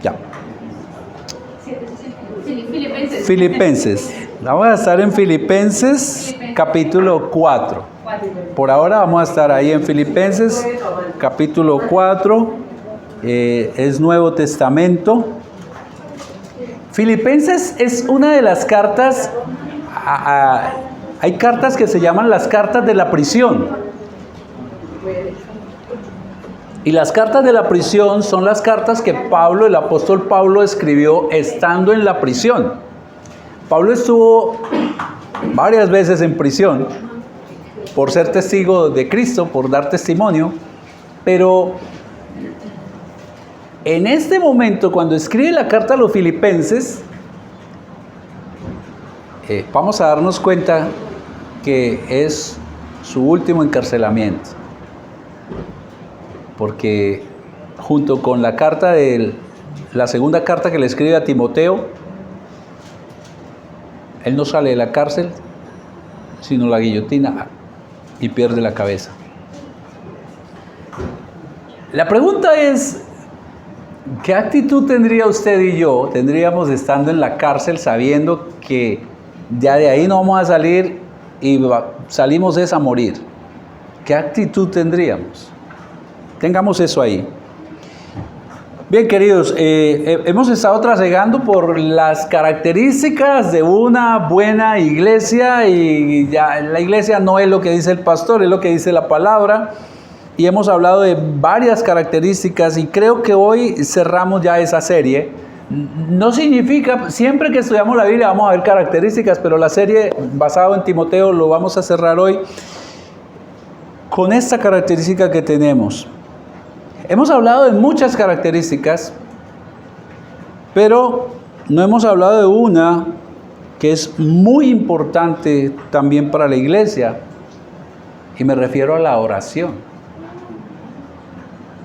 Ya. Filipenses. Vamos a estar en Filipenses capítulo 4. Por ahora vamos a estar ahí en Filipenses capítulo 4. Es Nuevo Testamento. Filipenses es una de las cartas. Hay cartas que se llaman las cartas de la prisión. Y las cartas de la prisión son las cartas que Pablo, el apóstol Pablo, escribió estando en la prisión. Pablo estuvo varias veces en prisión por ser testigo de Cristo, por dar testimonio, pero en este momento, cuando escribe la carta a los filipenses, vamos a darnos cuenta que es su último encarcelamiento. Porque junto con la carta la segunda carta que le escribe a Timoteo, él no sale de la cárcel, sino la guillotina y pierde la cabeza. La pregunta es, ¿qué actitud tendría usted y yo? Tendríamos estando en la cárcel sabiendo que ya de ahí no vamos a salir y salimos a morir. ¿Qué actitud tendríamos? Tengamos eso ahí. Bien, queridos, hemos estado trasegando por las características de una buena iglesia, y ya la iglesia no es lo que dice el pastor, es lo que dice la palabra, y hemos hablado de varias características, y creo que hoy cerramos ya esa serie. No significa, siempre que estudiamos la Biblia vamos a ver características, pero la serie basada en Timoteo lo vamos a cerrar hoy con esta característica que tenemos. Hemos hablado de muchas características, pero no hemos hablado de una que es muy importante también para la iglesia, y me refiero a la oración.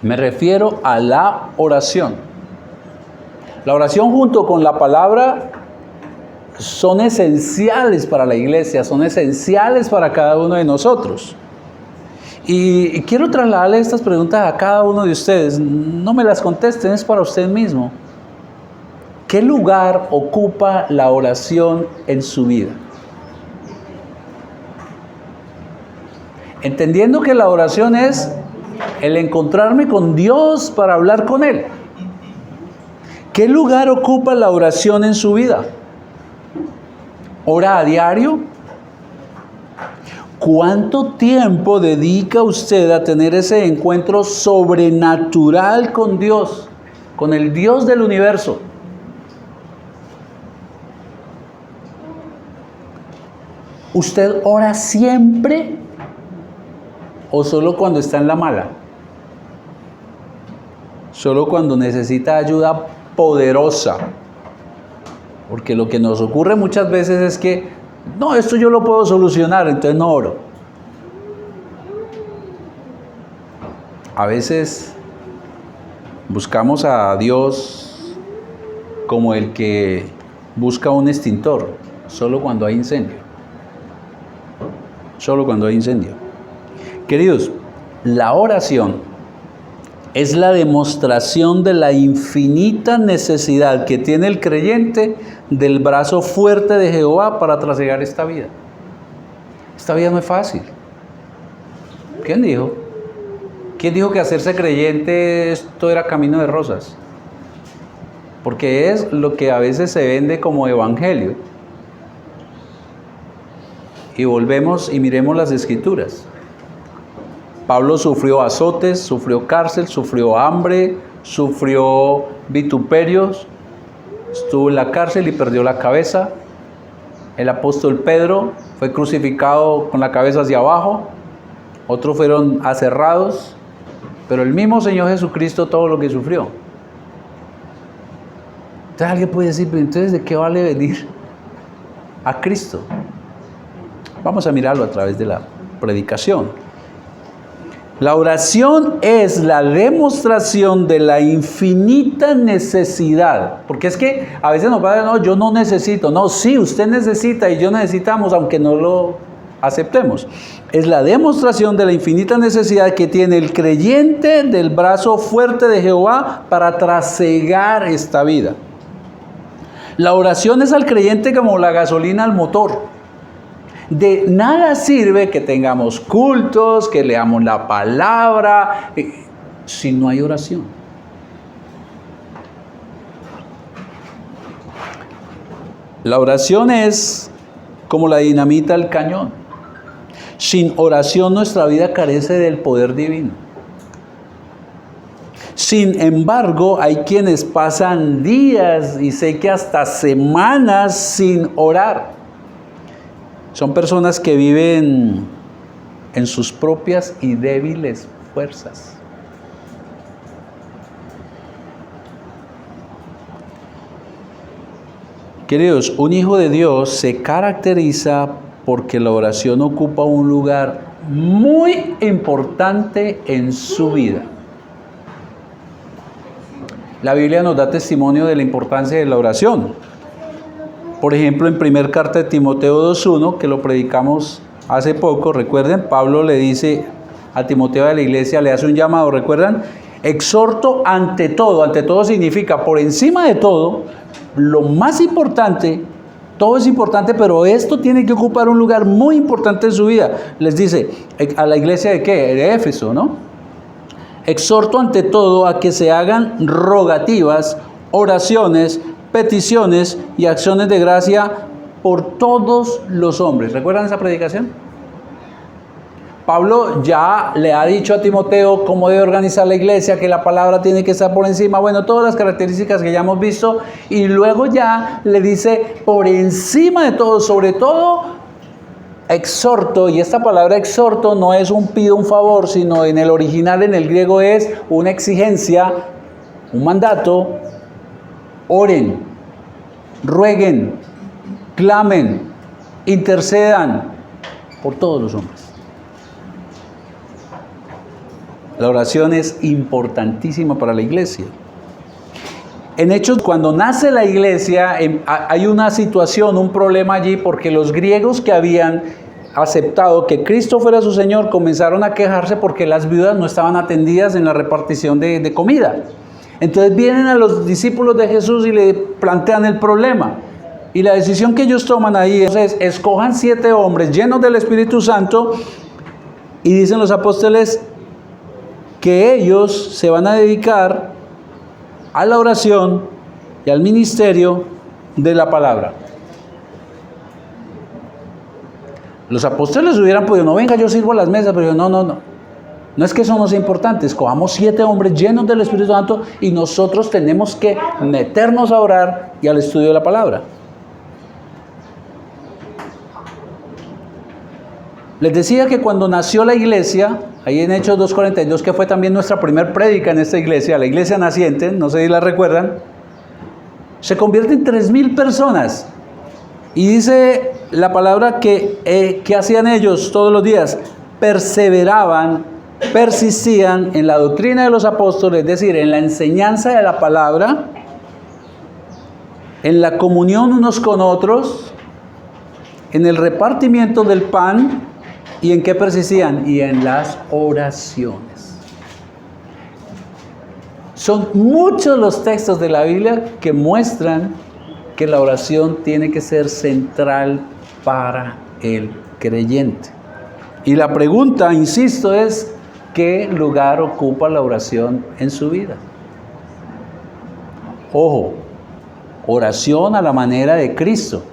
Me refiero a la oración. La oración junto con la palabra son esenciales para la iglesia, son esenciales para cada uno de nosotros. Y quiero trasladarle estas preguntas a cada uno de ustedes. No me las contesten, es para usted mismo. ¿Qué lugar ocupa la oración en su vida? Entendiendo que la oración es el encontrarme con Dios para hablar con Él. ¿Qué lugar ocupa la oración en su vida? ¿Ora a diario? ¿Cuánto tiempo dedica usted a tener ese encuentro sobrenatural con Dios, con el Dios del universo? ¿Usted ora siempre o solo cuando está en la mala? Solo cuando necesita ayuda poderosa. Porque lo que nos ocurre muchas veces es que no, esto yo lo puedo solucionar, entonces no oro. A veces buscamos a Dios como el que busca un extintor, solo cuando hay incendio. Solo cuando hay incendio. Queridos, la oración es la demostración de la infinita necesidad que tiene el creyente del brazo fuerte de Jehová para trasegar esta vida. Esta vida no es fácil. ¿Quién dijo? ¿Quién dijo que hacerse creyente esto era camino de rosas? Porque es lo que a veces se vende como evangelio. Y volvemos y miremos las escrituras. Pablo sufrió azotes, sufrió cárcel, sufrió hambre, sufrió vituperios, estuvo en la cárcel y perdió la cabeza. El apóstol Pedro fue crucificado con la cabeza hacia abajo, otros fueron aserrados, pero el mismo Señor Jesucristo todo lo que sufrió. Entonces alguien puede decir, pero entonces ¿de qué vale venir a Cristo? Vamos a mirarlo a través de la predicación. La oración es la demostración de la infinita necesidad. Porque es que a veces nos pasa, no, yo no necesito. No, sí, usted necesita y yo necesitamos, aunque no lo aceptemos. Es la demostración de la infinita necesidad que tiene el creyente del brazo fuerte de Jehová para trasegar esta vida. La oración es al creyente como la gasolina al motor. De nada sirve que tengamos cultos, que leamos la palabra, si no hay oración. La oración es como la dinamita al cañón. Sin oración nuestra vida carece del poder divino. Sin embargo, hay quienes pasan días y sé que hasta semanas sin orar. Son personas que viven en sus propias y débiles fuerzas. Queridos, un hijo de Dios se caracteriza porque la oración ocupa un lugar muy importante en su vida. La Biblia nos da testimonio de la importancia de la oración. Por ejemplo, en 1 carta de Timoteo 2:1, que lo predicamos hace poco, recuerden, Pablo le dice a Timoteo de la iglesia, le hace un llamado, ¿recuerdan? Exhorto ante todo significa por encima de todo, lo más importante, todo es importante, pero esto tiene que ocupar un lugar muy importante en su vida. Les dice, ¿a la iglesia de qué? De Éfeso, ¿no? Exhorto ante todo a que se hagan rogativas, oraciones, peticiones y acciones de gracia por todos los hombres. ¿Recuerdan esa predicación? Pablo ya le ha dicho a Timoteo cómo debe organizar la iglesia, que la palabra tiene que estar por encima, bueno, todas las características que ya hemos visto, y luego ya le dice por encima de todo, sobre todo, exhorto, y esta palabra exhorto no es un pido, un favor, sino en el original, en el griego es una exigencia, un mandato. Oren, rueguen, clamen, intercedan por todos los hombres. La oración es importantísima para la iglesia. En Hechos, cuando nace la iglesia, hay una situación, un problema allí, porque los griegos que habían aceptado que Cristo fuera su Señor comenzaron a quejarse porque las viudas no estaban atendidas en la repartición de comida. Entonces vienen a los discípulos de Jesús y le plantean el problema. Y la decisión que ellos toman ahí es, escojan 7 hombres llenos del Espíritu Santo, y dicen los apóstoles que ellos se van a dedicar a la oración y al ministerio de la palabra. Los apóstoles hubieran podido, no, venga, yo sirvo a las mesas, pero yo, no. No es que eso no sea importante, escojamos 7 hombres llenos del Espíritu Santo y nosotros tenemos que meternos a orar y al estudio de la palabra. Les decía que cuando nació la iglesia, ahí en Hechos 2:42, que fue también nuestra primer prédica en esta iglesia, la iglesia naciente, no sé si la recuerdan, se convierte en 3,000 personas. Y dice la palabra que hacían ellos todos los días, perseveraban, persistían en la doctrina de los apóstoles, es decir, en la enseñanza de la palabra, en la comunión unos con otros, en el repartimiento del pan. ¿Y en qué persistían? Y en las oraciones. Son muchos los textos de la Biblia que muestran que la oración tiene que ser central para el creyente. Y la pregunta, insisto, es ¿qué lugar ocupa la oración en su vida? Ojo, oración a la manera de Cristo.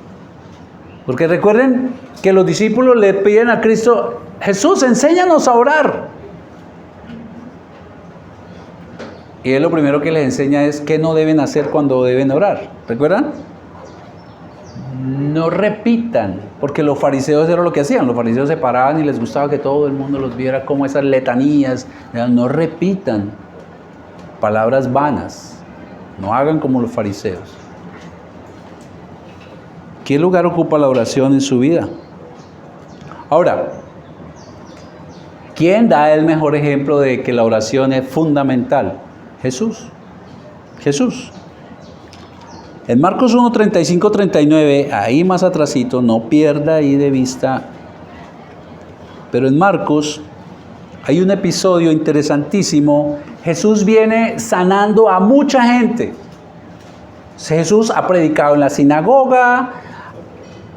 Porque recuerden que los discípulos le piden a Cristo, Jesús, enséñanos a orar. Y él lo primero que les enseña es qué no deben hacer cuando deben orar. ¿Recuerdan? No repitan, porque los fariseos era lo que hacían. Los fariseos se paraban y les gustaba que todo el mundo los viera como esas letanías. No repitan palabras vanas. No hagan como los fariseos. ¿Qué lugar ocupa la oración en su vida? Ahora, ¿quién da el mejor ejemplo de que la oración es fundamental? Jesús. Jesús. En Marcos 1, 35, 39, ahí más atrasito, no pierda ahí de vista Pero en Marcos hay un episodio interesantísimo. Jesús viene sanando a mucha gente. Jesús ha predicado en la sinagoga,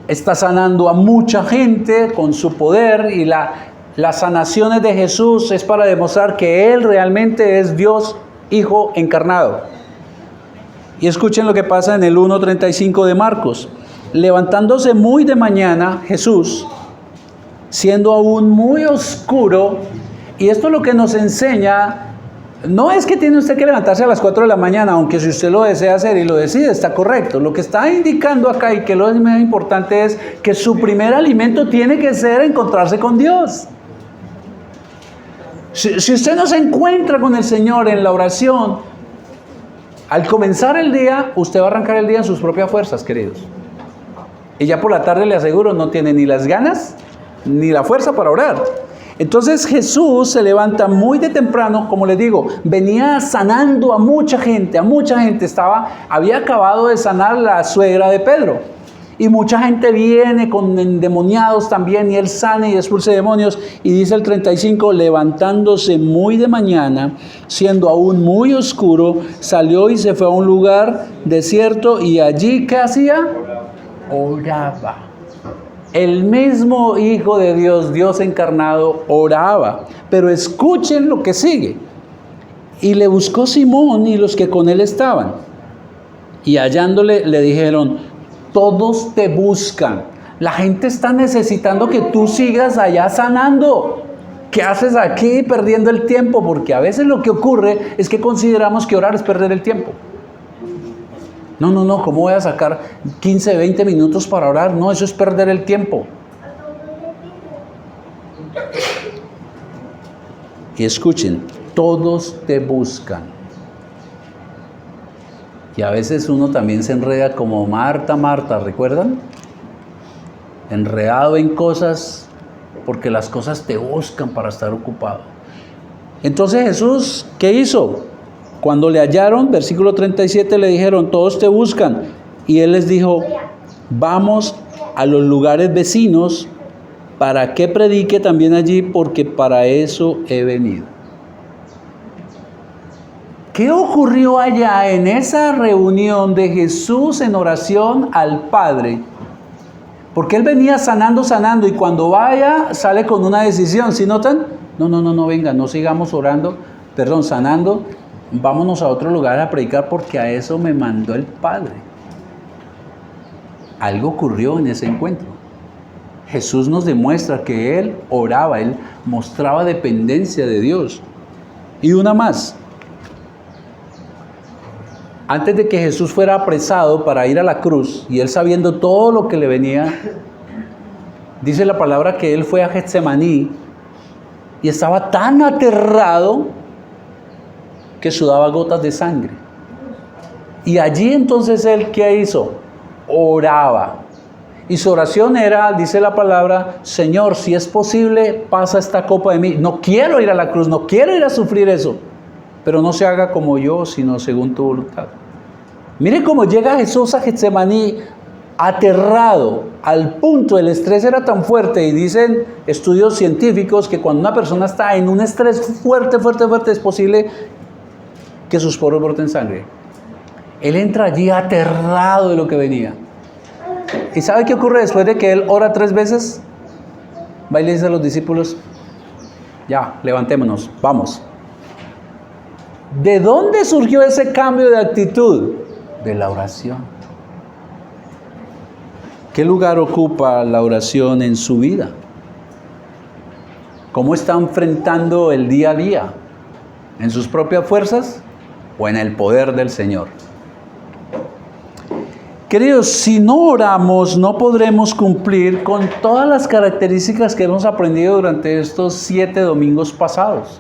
está sanando a mucha gente con su poder, y las sanaciones de Jesús es para demostrar que Él realmente es Dios Hijo encarnado. Y escuchen lo que pasa en el 1:35 de Marcos. Levantándose muy de mañana, Jesús, siendo aún muy oscuro, y esto es lo que nos enseña, no es que tiene usted que levantarse a las 4 de la mañana, aunque si usted lo desea hacer y lo decide, está correcto. Lo que está indicando acá, y que lo más importante, es que su primer alimento tiene que ser encontrarse con Dios. Si usted no se encuentra con el Señor en la oración, al comenzar el día, usted va a arrancar el día en sus propias fuerzas, queridos. Y ya por la tarde, le aseguro, no tiene ni las ganas ni la fuerza para orar. Entonces Jesús se levanta muy de temprano, como les digo, venía sanando a mucha gente, había acabado de sanar la suegra de Pedro. Y mucha gente viene con endemoniados también, y Él sana y expulsa demonios. Y dice el 35, levantándose muy de mañana, siendo aún muy oscuro, salió y se fue a un lugar desierto, y allí, ¿qué hacía? Oraba. El mismo Hijo de Dios, Dios encarnado, oraba. Pero escuchen lo que sigue. Y le buscó Simón y los que con él estaban. Y hallándole le dijeron: todos te buscan. La gente está necesitando que tú sigas allá sanando. ¿Qué haces aquí perdiendo el tiempo? Porque a veces lo que ocurre es que consideramos que orar es perder el tiempo. No, ¿cómo voy a sacar 15, 20 minutos para orar? No, eso es perder el tiempo. Y escuchen, todos te buscan. Y a veces uno también se enreda como Marta, ¿recuerdan? Enredado en cosas, porque las cosas te buscan para estar ocupado. Entonces Jesús, ¿qué hizo? Cuando le hallaron, versículo 37, le dijeron: todos te buscan. Y Él les dijo: vamos a los lugares vecinos, para que predique también allí, porque para eso he venido. ¿Qué ocurrió allá en esa reunión de Jesús en oración al Padre? Porque Él venía sanando, y cuando vaya sale con una decisión. ¿Sí notan? No, venga, no sigamos sanando. Vámonos a otro lugar a predicar, porque a eso me mandó el Padre. Algo ocurrió en ese encuentro. Jesús nos demuestra que Él oraba, Él mostraba dependencia de Dios. Y una más. Antes de que Jesús fuera apresado para ir a la cruz, y Él sabiendo todo lo que le venía, dice la palabra que Él fue a Getsemaní y estaba tan aterrado que sudaba gotas de sangre. Y allí entonces Él, ¿qué hizo? Oraba. Y su oración era, dice la palabra: Señor, si es posible, pasa esta copa de mí. No quiero ir a la cruz, no quiero ir a sufrir eso, pero no se haga como yo, sino según tu voluntad. Mire cómo llega Jesús a Getsemaní aterrado, al punto, el estrés era tan fuerte, y dicen estudios científicos que cuando una persona está en un estrés fuerte, es posible que sus poros broten sangre. Él entra allí aterrado de lo que venía. ¿Y sabe qué ocurre después de que Él ora 3 veces? Va y le dice a los discípulos: ya, levantémonos, vamos. ¿De dónde surgió ese cambio de actitud? De la oración. ¿Qué lugar ocupa la oración en su vida? ¿Cómo está enfrentando el día a día? ¿En sus propias fuerzas o en el poder del Señor? Queridos, si no oramos, no podremos cumplir con todas las características que hemos aprendido durante estos 7 domingos pasados.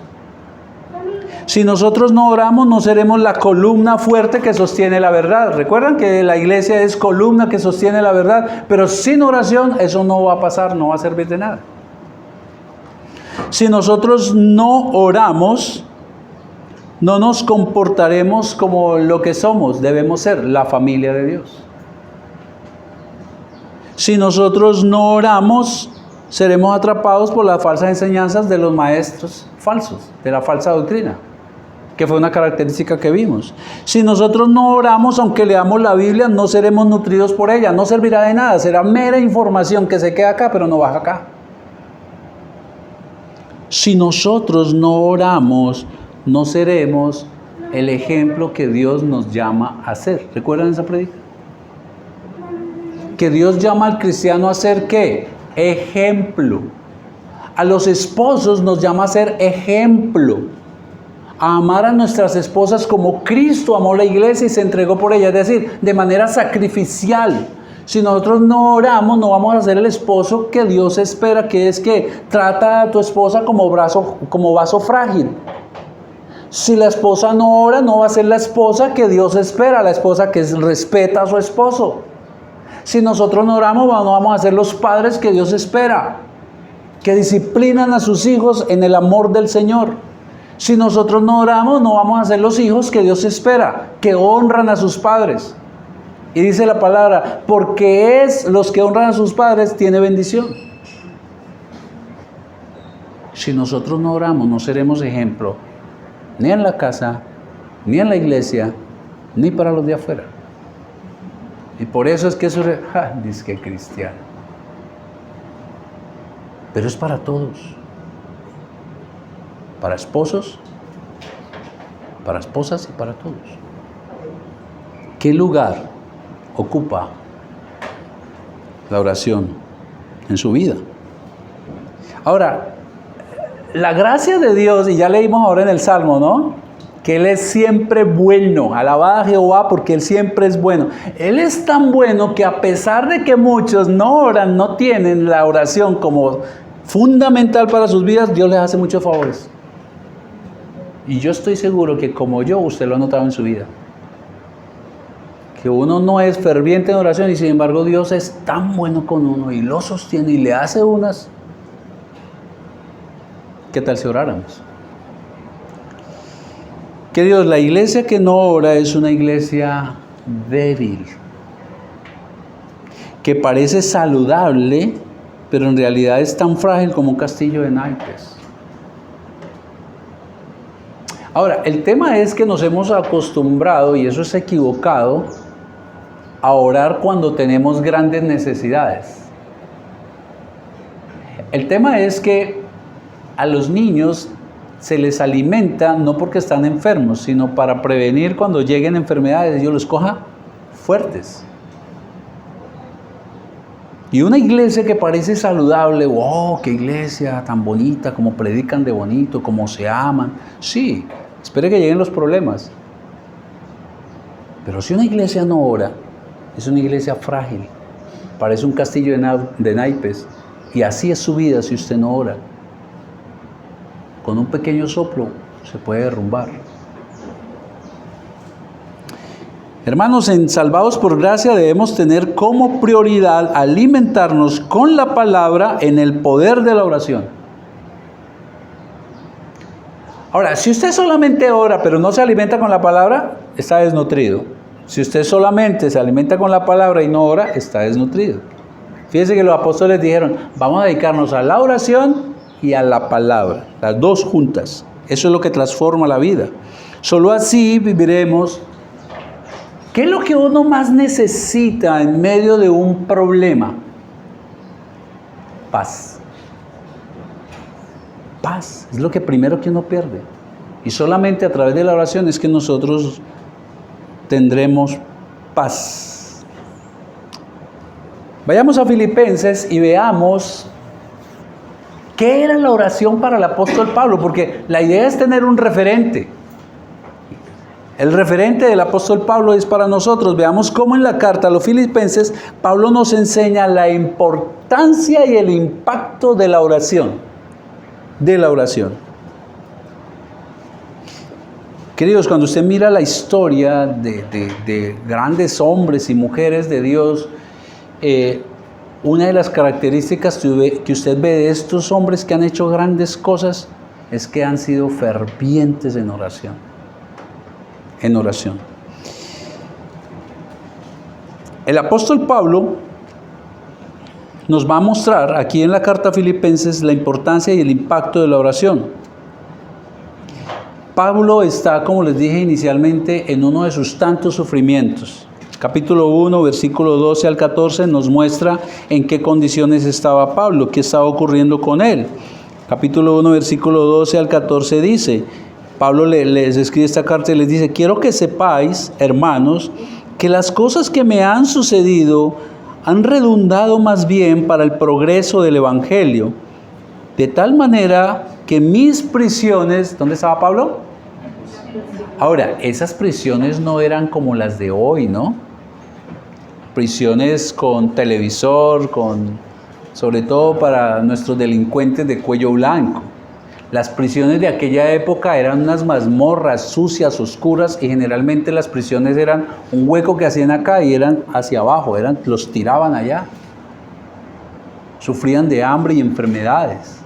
Si nosotros no oramos, no seremos la columna fuerte que sostiene la verdad. Recuerdan que la iglesia es columna que sostiene la verdad, pero sin oración eso no va a pasar, no va a servir de nada. Si nosotros no oramos, no nos comportaremos como lo que somos, debemos ser la familia de Dios. Si nosotros no oramos, seremos atrapados por las falsas enseñanzas de los maestros falsos, de la falsa doctrina, que fue una característica que vimos. Si nosotros no oramos, aunque leamos la Biblia, no seremos nutridos por ella, no servirá de nada, será mera información que se queda acá, pero no baja acá. Si nosotros no oramos, no seremos el ejemplo que Dios nos llama a ser. ¿Recuerdan esa predica? Que Dios llama al cristiano a ser ¿qué? Ejemplo. A los esposos nos llama a ser ejemplo. A amar a nuestras esposas como Cristo amó la iglesia y se entregó por ella. Es decir, de manera sacrificial. Si nosotros no oramos, no vamos a ser el esposo que Dios espera, que es que trata a tu esposa como vaso frágil. Si la esposa no ora, no va a ser la esposa que Dios espera, la esposa que respeta a su esposo. Si nosotros no oramos, no vamos a ser los padres que Dios espera, que disciplinan a sus hijos en el amor del Señor. Si nosotros no oramos, no vamos a ser los hijos que Dios espera, que honran a sus padres. Y dice la palabra, porque los que honran a sus padres tiene bendición. Si nosotros no oramos, no seremos ejemplo, ni en la casa, ni en la iglesia, ni para los de afuera. Y por eso es que eso dice que cristiano. Pero es para todos. Para esposos, para esposas y para todos. ¿Qué lugar ocupa la oración en su vida? Ahora, la gracia de Dios, y ya leímos ahora en el Salmo, ¿no? Que Él es siempre bueno. Alabad a Jehová porque Él siempre es bueno. Él es tan bueno que a pesar de que muchos no oran, no tienen la oración como fundamental para sus vidas, Dios les hace muchos favores. Y yo estoy seguro que como yo, usted lo ha notado en su vida. Que uno no es ferviente en oración y sin embargo Dios es tan bueno con uno y lo sostiene y le hace unas. ¿Qué tal si oráramos? Queridos, la iglesia que no ora es una iglesia débil, que parece saludable, pero en realidad es tan frágil como un castillo de naipes. Ahora, el tema es que nos hemos acostumbrado, y eso es equivocado, a orar cuando tenemos grandes necesidades. El tema es que a los niños se les alimenta no porque están enfermos, sino para prevenir cuando lleguen enfermedades, Dios los coja fuertes. Y una iglesia que parece saludable, wow, qué iglesia tan bonita, como predican de bonito, como se aman. Sí, espere que lleguen los problemas. Pero si una iglesia no ora, es una iglesia frágil, parece un castillo de naipes. Y así es su vida si usted no ora. Con un pequeño soplo se puede derrumbar. Hermanos, en Salvados por Gracia debemos tener como prioridad alimentarnos con la palabra en el poder de la oración. Ahora, si usted solamente ora pero no se alimenta con la palabra, está desnutrido. Si usted solamente se alimenta con la palabra y no ora, está desnutrido. Fíjense que los apóstoles dijeron, vamos a dedicarnos a la oración y a la palabra, las dos juntas. Eso es lo que transforma la vida. Solo así viviremos. ¿Qué es lo que uno más necesita en medio de un problema? Paz. Paz es lo que primero que uno pierde. Y solamente a través de la oración es que nosotros tendremos paz. Vayamos a Filipenses y veamos ¿qué era la oración para el apóstol Pablo? Porque la idea es tener un referente. El referente del apóstol Pablo es para nosotros. Veamos cómo en la carta a los Filipenses, Pablo nos enseña la importancia y el impacto de la oración. De la oración. Queridos, cuando usted mira la historia de grandes hombres y mujeres de Dios, una de las características que usted ve de estos hombres que han hecho grandes cosas es que han sido fervientes en oración. En oración. El apóstol Pablo nos va a mostrar aquí en la carta a Filipenses la importancia y el impacto de la oración. Pablo está, como les dije inicialmente, en uno de sus tantos sufrimientos. Capítulo 1, versículo 12 al 14 nos muestra en qué condiciones estaba Pablo, qué estaba ocurriendo con él. Capítulo 1, versículo 12 al 14 dice, Pablo les escribe esta carta y les dice, quiero que sepáis, hermanos, que las cosas que me han sucedido han redundado más bien para el progreso del Evangelio, de tal manera que mis prisiones, ¿dónde estaba Pablo? Ahora, esas prisiones no eran como las de hoy, ¿no? Prisiones con televisor, sobre todo para nuestros delincuentes de cuello blanco. Las prisiones de aquella época eran unas mazmorras sucias, oscuras, y generalmente las prisiones eran un hueco que hacían acá y eran hacia abajo, los tiraban allá. Sufrían de hambre y enfermedades.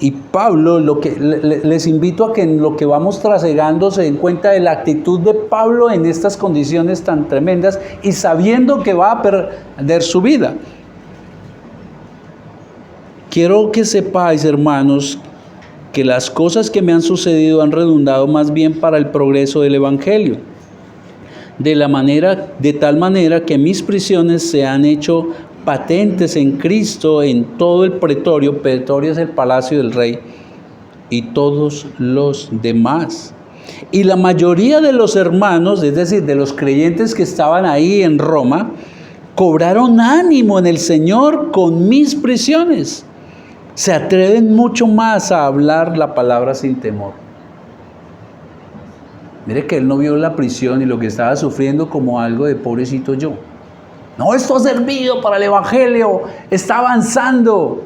Y Pablo, les invito a que en lo que vamos trasegando se den cuenta de la actitud de Pablo en estas condiciones tan tremendas y sabiendo que va a perder su vida. Quiero que sepáis, hermanos, que las cosas que me han sucedido han redundado más bien para el progreso del Evangelio, de tal manera que mis prisiones se han hecho patentes en Cristo en todo el pretorio. Pretorio es el palacio del rey, y todos los demás. Y la mayoría de los hermanos, es decir, de los creyentes que estaban ahí en Roma, cobraron ánimo en el Señor con mis prisiones. Se atreven mucho más a hablar la palabra sin temor. Mire que él no vio la prisión y lo que estaba sufriendo como algo de pobrecito yo. No, esto ha servido para el Evangelio, está avanzando.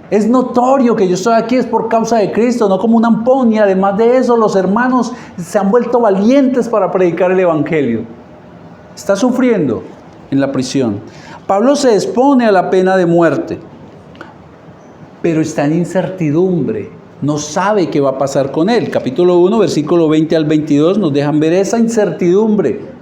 Es notorio que yo estoy aquí es por causa de Cristo, no como un ampón. Y además de eso, los hermanos se han vuelto valientes para predicar el Evangelio. Está sufriendo en la prisión. Pablo se expone a la pena de muerte, pero está en incertidumbre. No sabe qué va a pasar con él. Capítulo 1, versículo 20 al 22 nos dejan ver esa incertidumbre.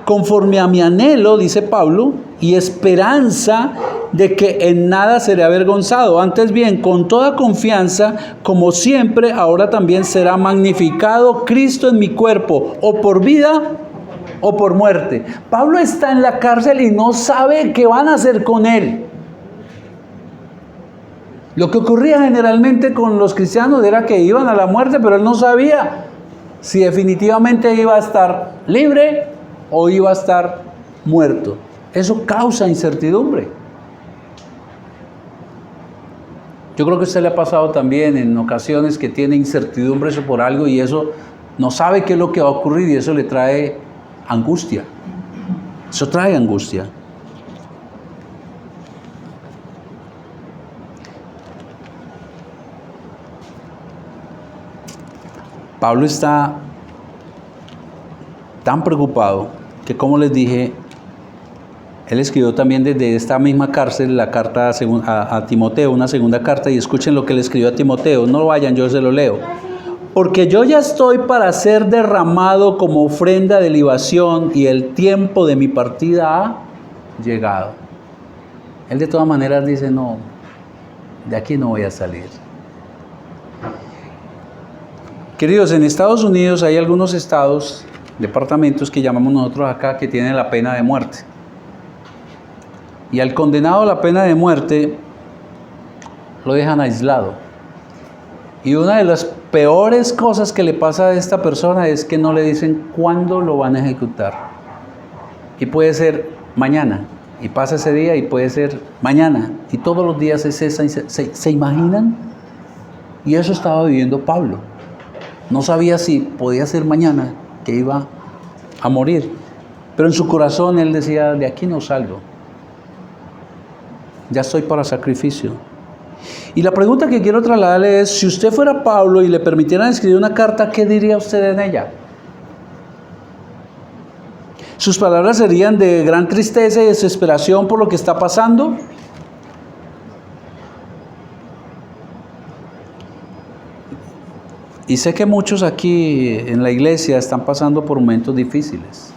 Conforme a mi anhelo, dice Pablo, y esperanza de que en nada seré avergonzado. Antes bien, con toda confianza, como siempre, ahora también será magnificado Cristo en mi cuerpo, o por vida o por muerte. Pablo está en la cárcel y no sabe qué van a hacer con él. Lo que ocurría generalmente con los cristianos era que iban a la muerte, pero él no sabía si definitivamente iba a estar libre o iba a estar muerto. Eso causa incertidumbre. Yo creo que a usted le ha pasado también en ocasiones que tiene incertidumbre por algo y eso no sabe qué es lo que va a ocurrir y eso le trae angustia. Eso trae angustia. Pablo está tan preocupado que, como les dije, él escribió también desde esta misma cárcel la carta a Timoteo, una segunda carta, y escuchen lo que le escribió a Timoteo. No vayan, yo se lo leo. Porque yo ya estoy para ser derramado como ofrenda de libación y el tiempo de mi partida ha llegado. Él de todas maneras dice, no, de aquí no voy a salir. Queridos, en Estados Unidos hay algunos estados, departamentos que llamamos nosotros acá, que tienen la pena de muerte. Y al condenado a la pena de muerte lo dejan aislado. Y una de las peores cosas que le pasa a esta persona es que no le dicen cuándo lo van a ejecutar. Y puede ser mañana, y pasa ese día, y puede ser mañana, y todos los días es esa. ¿Se imaginan? Y eso estaba viviendo Pablo. No sabía si podía ser mañana que iba a morir. Pero en su corazón él decía, de aquí no salgo. Ya estoy para sacrificio. Y la pregunta que quiero trasladarle es, si usted fuera Pablo y le permitieran escribir una carta, ¿qué diría usted en ella? ¿Sus palabras serían de gran tristeza y desesperación por lo que está pasando? Y sé que muchos aquí en la iglesia están pasando por momentos difíciles.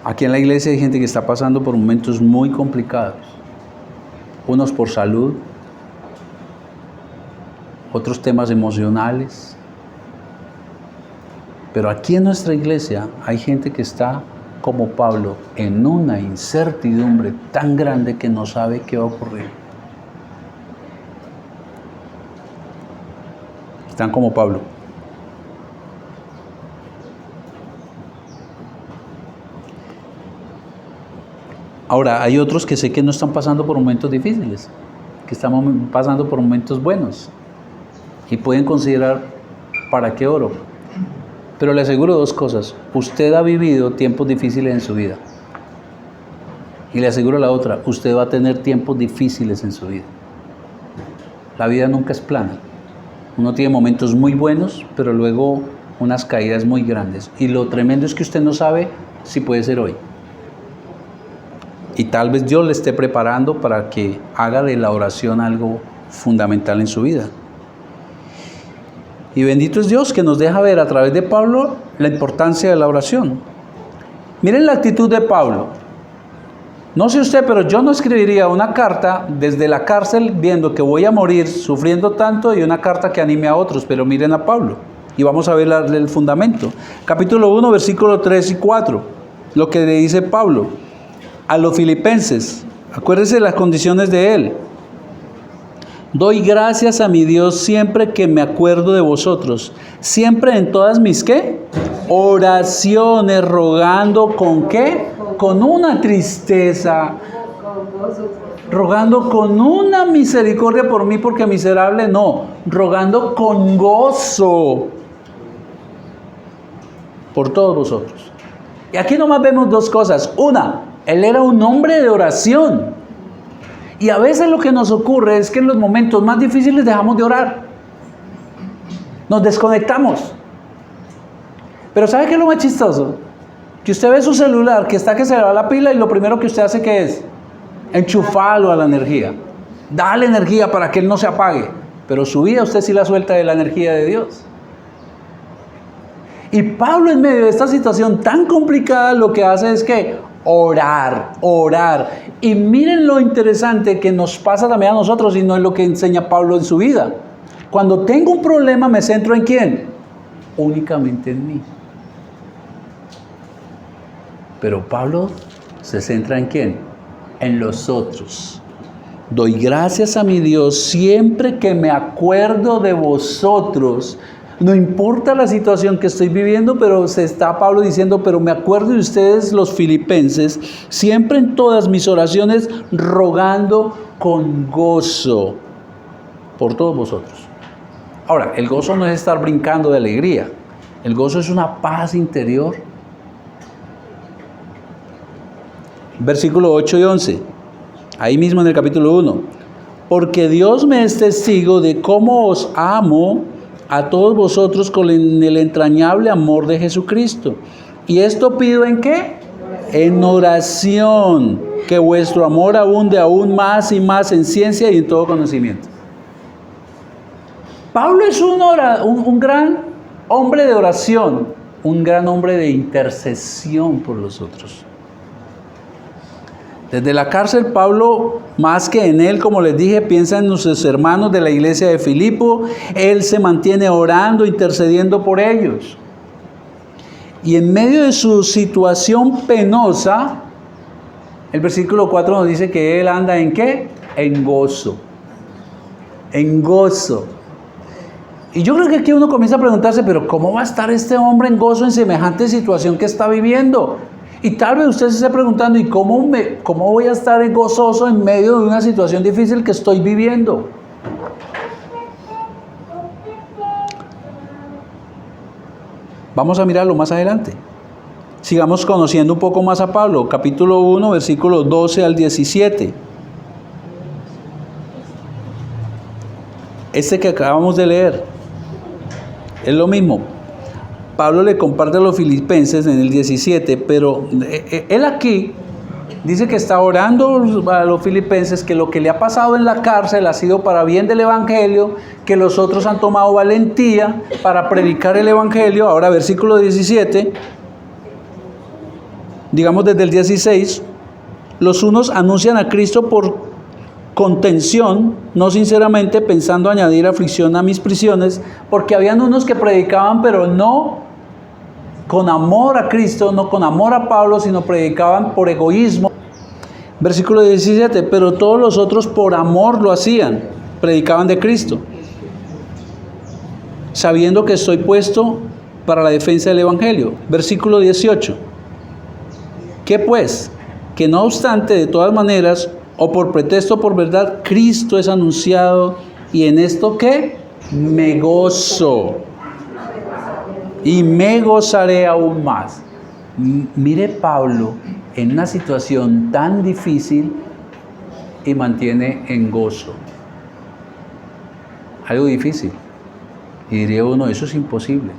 Aquí en la iglesia hay gente que está pasando por momentos muy complicados. Unos por salud, otros temas emocionales. Pero aquí en nuestra iglesia hay gente que está, como Pablo, en una incertidumbre tan grande que no sabe qué va a ocurrir. Están como Pablo. Ahora, hay otros que sé que no están pasando por momentos difíciles, que están pasando por momentos buenos y pueden considerar, ¿para qué oro? Pero le aseguro dos cosas: usted ha vivido tiempos difíciles en su vida, y le aseguro la otra: usted va a tener tiempos difíciles en su vida. La vida nunca es plana. Uno tiene momentos muy buenos, pero luego unas caídas muy grandes, y lo tremendo es que usted no sabe si puede ser hoy. Y tal vez Dios le esté preparando para que haga de la oración algo fundamental en su vida. Y bendito es Dios que nos deja ver a través de Pablo la importancia de la oración. Miren la actitud de Pablo. No sé usted, pero yo no escribiría una carta desde la cárcel viendo que voy a morir sufriendo tanto y una carta que anime a otros. Pero miren a Pablo y vamos a ver el fundamento. Capítulo 1, versículos 3 y 4. Lo que le dice Pablo a los filipenses. Acuérdense de las condiciones de él. Doy gracias a mi Dios siempre que me acuerdo de vosotros. Siempre en todas mis, ¿qué? Oraciones, rogando con ¿qué? Con una tristeza. Rogando con una misericordia por mí, porque miserable no. Rogando con gozo por todos vosotros. Y aquí nomás vemos dos cosas. Una, él era un hombre de oración. Y a veces lo que nos ocurre es que en los momentos más difíciles dejamos de orar. Nos desconectamos. Pero ¿sabe qué es lo más chistoso? Que usted ve su celular, que está que se le va la pila, y lo primero que usted hace, ¿qué es? Enchufarlo a la energía. Dale energía para que él no se apague. Pero su vida usted sí la suelta de la energía de Dios. Y Pablo, en medio de esta situación tan complicada, lo que hace es que orar. Y miren lo interesante que nos pasa también a nosotros, y no es lo que enseña Pablo en su vida. Cuando tengo un problema, ¿me centro en quién? Únicamente en mí. Pero Pablo se centra en quién? En los otros. Doy gracias a mi Dios siempre que me acuerdo de vosotros. No importa la situación que estoy viviendo, pero se está Pablo diciendo, pero me acuerdo de ustedes los filipenses, siempre en todas mis oraciones, rogando con gozo por todos vosotros. Ahora, el gozo no es estar brincando de alegría. El gozo es una paz interior. Versículo 8 y 11. Ahí mismo en el capítulo 1. Porque Dios me es testigo de cómo os amo a todos vosotros con el entrañable amor de Jesucristo. ¿Y esto pido en qué? En oración, que vuestro amor abunde aún más y más en ciencia y en todo conocimiento. Pablo es un gran hombre de oración, un gran hombre de intercesión por los otros. Desde la cárcel, Pablo, más que en él, como les dije, piensa en nuestros hermanos de la iglesia de Filipo. Él se mantiene orando, intercediendo por ellos. Y en medio de su situación penosa, el versículo 4 nos dice que él anda ¿en qué? En gozo. En gozo. Y yo creo que aquí uno comienza a preguntarse, pero ¿cómo va a estar este hombre en gozo en semejante situación que está viviendo? Y tal vez usted se esté preguntando, ¿y cómo voy a estar gozoso en medio de una situación difícil que estoy viviendo? Vamos a mirarlo más adelante. Sigamos conociendo un poco más a Pablo. Capítulo 1, versículos 12 al 17. Este que acabamos de leer es lo mismo. Pablo le comparte a los filipenses en el 17, pero él aquí dice que está orando a los filipenses, que lo que le ha pasado en la cárcel ha sido para bien del evangelio, que los otros han tomado valentía para predicar el evangelio. Ahora versículo 17. digamos desde el 16, los unos anuncian a Cristo por contención, no sinceramente pensando añadir aflicción a mis prisiones, porque habían unos que predicaban, pero no con amor a Cristo, no con amor a Pablo, sino predicaban por egoísmo. Versículo 17, pero todos los otros por amor lo hacían, predicaban de Cristo, sabiendo que estoy puesto para la defensa del Evangelio. Versículo 18, ¿qué pues? Que no obstante, de todas maneras, o por pretexto o por verdad, Cristo es anunciado, y en esto ¿qué? Me gozo, y me gozaré aún más. Mire Pablo en una situación tan difícil y mantiene en gozo. Algo difícil. Y diría uno, eso es imposible.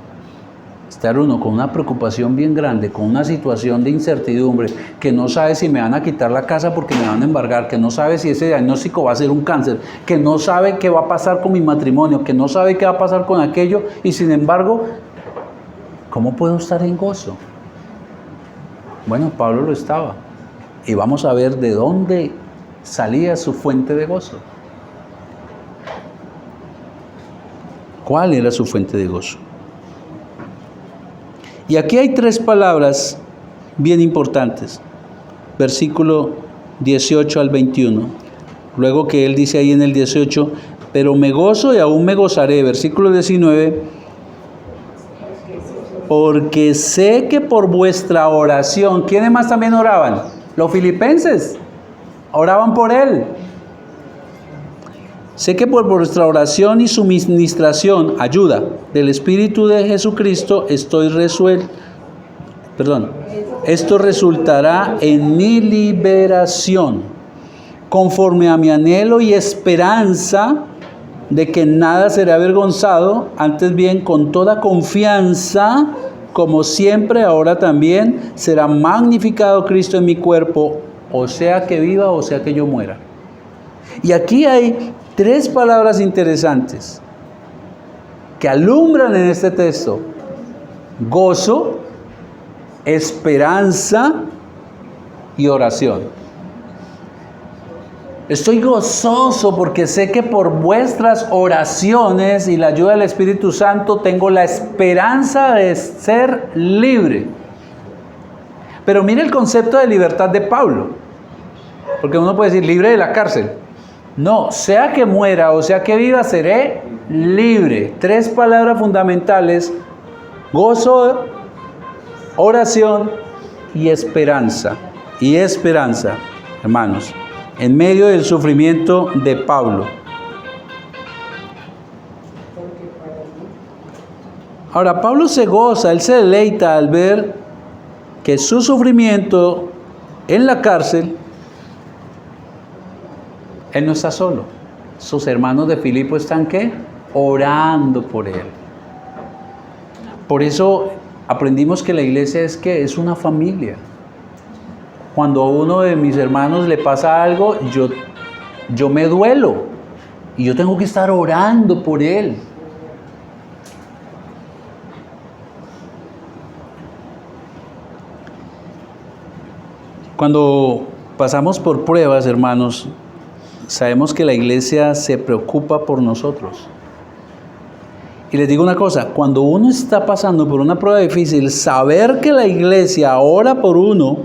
Estar uno con una preocupación bien grande, con una situación de incertidumbre, que no sabe si me van a quitar la casa porque me van a embargar, que no sabe si ese diagnóstico va a ser un cáncer, que no sabe qué va a pasar con mi matrimonio, que no sabe qué va a pasar con aquello, y sin embargo, ¿cómo puedo estar en gozo? Bueno, Pablo lo estaba. Y vamos a ver de dónde salía su fuente de gozo. ¿Cuál era su fuente de gozo? Y aquí hay 3 palabras bien importantes. Versículo 18 al 21. Luego que él dice ahí en el 18, pero me gozo y aún me gozaré. Versículo 19, porque sé que por vuestra oración, ¿quiénes más también oraban? Los filipenses, oraban por él. Sé que por vuestra oración y suministración, ayuda del Espíritu de Jesucristo, esto resultará en mi liberación, conforme a mi anhelo y esperanza de que nada será avergonzado, antes bien con toda confianza, como siempre, ahora también será magnificado Cristo en mi cuerpo, o sea que viva o sea que yo muera. Y aquí hay 3 palabras interesantes que alumbran en este texto: gozo, esperanza y oración. Estoy gozoso porque sé que por vuestras oraciones y la ayuda del Espíritu Santo tengo la esperanza de ser libre. Pero mire el concepto de libertad de Pablo, porque uno puede decir libre de la cárcel. No, sea que muera o sea que viva, seré libre. 3 palabras fundamentales: gozo, oración y esperanza. Y esperanza, hermanos, en medio del sufrimiento de Pablo. Ahora, Pablo se goza, él se deleita al ver que su sufrimiento en la cárcel, él no está solo. Sus hermanos de Filipo están, ¿qué? Orando por él. Por eso aprendimos que la iglesia es, ¿qué? Es una familia. Cuando a uno de mis hermanos le pasa algo, yo me duelo. Y yo tengo que estar orando por él. Cuando pasamos por pruebas, hermanos, sabemos que la iglesia se preocupa por nosotros. Y les digo una cosa, cuando uno está pasando por una prueba difícil, saber que la iglesia ora por uno,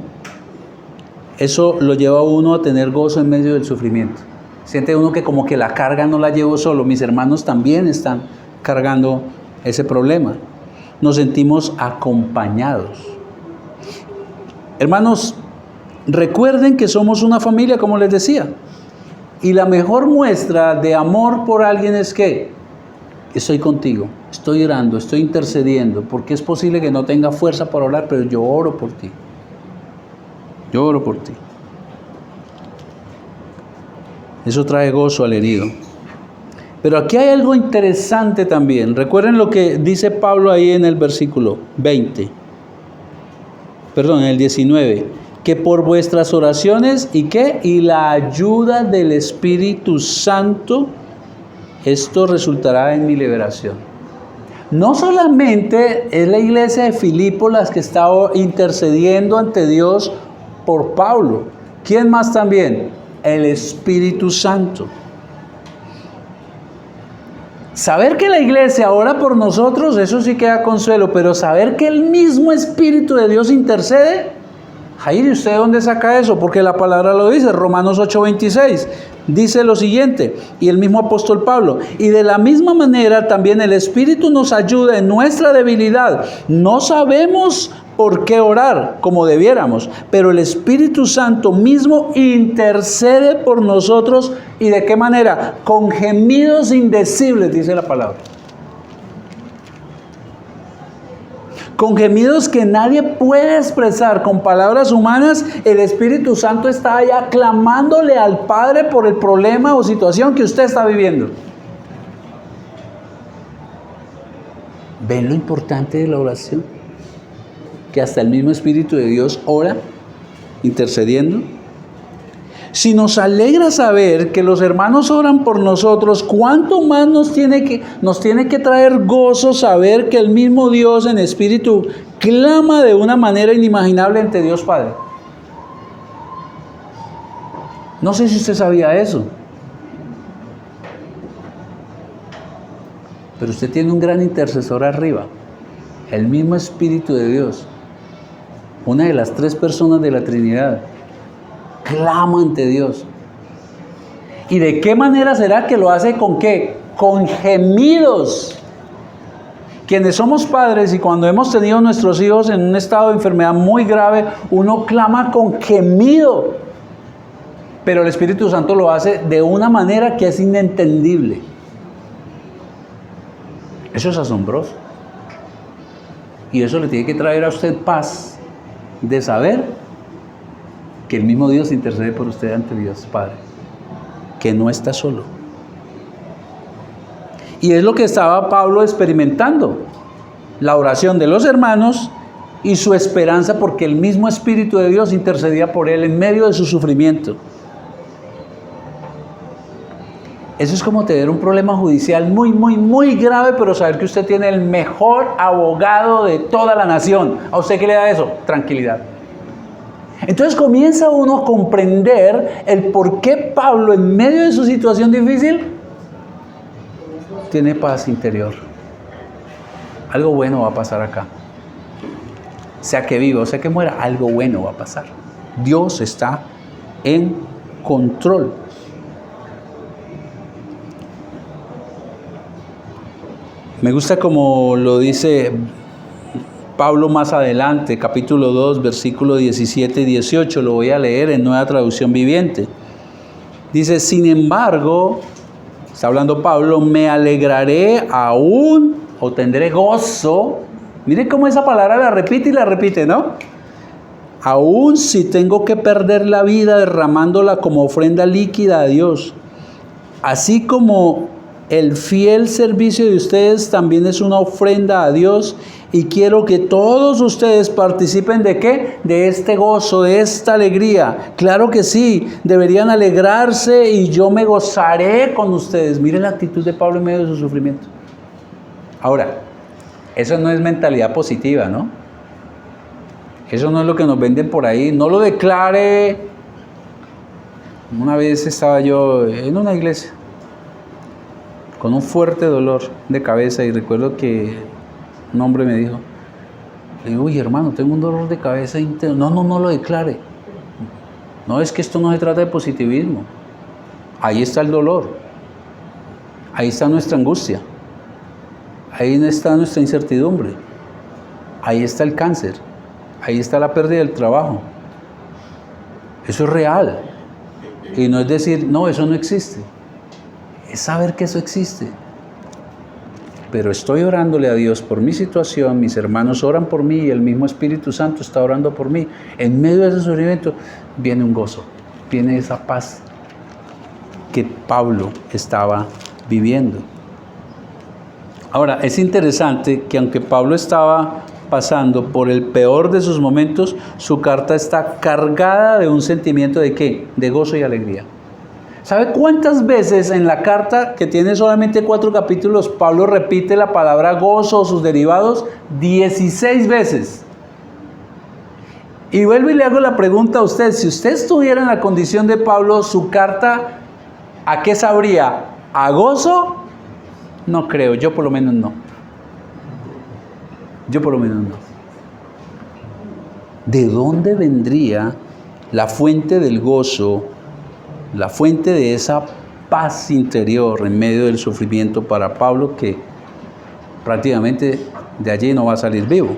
eso lo lleva a uno a tener gozo en medio del sufrimiento. Siente uno que como que la carga no la llevo solo, mis hermanos también están cargando ese problema. Nos sentimos acompañados. Hermanos, recuerden que somos una familia, como les decía. Y la mejor muestra de amor por alguien es que estoy contigo, estoy orando, estoy intercediendo, porque es posible que no tenga fuerza para orar, pero yo oro por ti. Yo oro por ti. Eso trae gozo al herido. Pero aquí hay algo interesante también. Recuerden lo que dice Pablo ahí en el versículo 20. Perdón, en el 19. Que por vuestras oraciones, ¿y qué? Y la ayuda del Espíritu Santo, esto resultará en mi liberación. No solamente es la iglesia de Filipo las que está intercediendo ante Dios por Pablo. ¿Quién más también? El Espíritu Santo. Saber que la iglesia ora por nosotros, eso sí que da consuelo, pero saber que el mismo Espíritu de Dios intercede, Jair, ¿y usted de dónde saca eso? Porque la palabra lo dice, Romanos 8:26, dice lo siguiente, y el mismo apóstol Pablo, y de la misma manera también el Espíritu nos ayuda en nuestra debilidad. No sabemos por qué orar como debiéramos, pero el Espíritu Santo mismo intercede por nosotros, ¿y de qué manera? Con gemidos indecibles, dice la palabra. Con gemidos que nadie puede expresar con palabras humanas, el Espíritu Santo está allá clamándole al Padre por el problema o situación que usted está viviendo. ¿Ven lo importante de la oración? Que hasta el mismo Espíritu de Dios ora, intercediendo. Si nos alegra saber que los hermanos oran por nosotros, ¿cuánto más nos tiene que traer gozo saber que el mismo Dios en espíritu clama de una manera inimaginable ante Dios Padre? No sé si usted sabía eso, pero usted tiene un gran intercesor arriba, el mismo Espíritu de Dios, una de las 3 personas de la Trinidad. Clama ante Dios. ¿Y de qué manera será que lo hace? ¿Con qué? Con gemidos. Quienes somos padres y cuando hemos tenido nuestros hijos en un estado de enfermedad muy grave, uno clama con gemido. Pero el Espíritu Santo lo hace de una manera que es inentendible. Eso es asombroso. Y eso le tiene que traer a usted paz de saber que el mismo Dios intercede por usted ante Dios Padre, que no está solo. Y es lo que estaba Pablo experimentando, la oración de los hermanos y su esperanza porque el mismo Espíritu de Dios intercedía por él en medio de su sufrimiento. Eso es como tener un problema judicial muy, muy, muy grave, pero saber que usted tiene el mejor abogado de toda la nación. ¿A usted qué le da eso? Tranquilidad. Entonces comienza uno a comprender el por qué Pablo, en medio de su situación difícil, tiene paz interior. Algo bueno va a pasar acá. Sea que viva o sea que muera, algo bueno va a pasar. Dios está en control. Me gusta como lo dice Pablo más adelante, capítulo 2, versículos 17 y 18, lo voy a leer en Nueva Traducción Viviente. Dice, sin embargo, está hablando Pablo, me alegraré aún, o tendré gozo. Mire cómo esa palabra la repite y la repite, ¿no? Aún si tengo que perder la vida derramándola como ofrenda líquida a Dios. Así como el fiel servicio de ustedes también es una ofrenda a Dios. Y quiero que todos ustedes participen ¿de qué? De este gozo, de esta alegría. Claro que sí, deberían alegrarse y yo me gozaré con ustedes. Miren la actitud de Pablo en medio de su sufrimiento. Ahora, eso no es mentalidad positiva, ¿no? Eso no es lo que nos venden por ahí. No lo declare. Una vez estaba yo en una iglesia con un fuerte dolor de cabeza y recuerdo que un hombre me dijo, le digo, uy hermano, tengo un dolor de cabeza interno. No lo declare. No, es que esto no se trata de positivismo. Ahí está el dolor. Ahí está nuestra angustia. Ahí está nuestra incertidumbre. Ahí está el cáncer. Ahí está la pérdida del trabajo. Eso es real. Y no es decir, no, eso no existe. Es saber que eso existe. Pero estoy orándole a Dios por mi situación, mis hermanos oran por mí y el mismo Espíritu Santo está orando por mí. En medio de ese sufrimiento viene un gozo, viene esa paz que Pablo estaba viviendo. Ahora, es interesante que aunque Pablo estaba pasando por el peor de sus momentos, su carta está cargada de un sentimiento de ¿qué? De gozo y alegría. ¿Sabe cuántas veces en la carta, que tiene solamente 4 capítulos, Pablo repite la palabra gozo o sus derivados? 16 veces. Y vuelvo y le hago la pregunta a usted, si usted estuviera en la condición de Pablo, su carta, ¿a qué sabría? ¿A gozo? No creo, yo por lo menos no. Yo por lo menos no. ¿De dónde vendría la fuente del gozo, la fuente de esa paz interior en medio del sufrimiento para Pablo, que prácticamente de allí no va a salir vivo?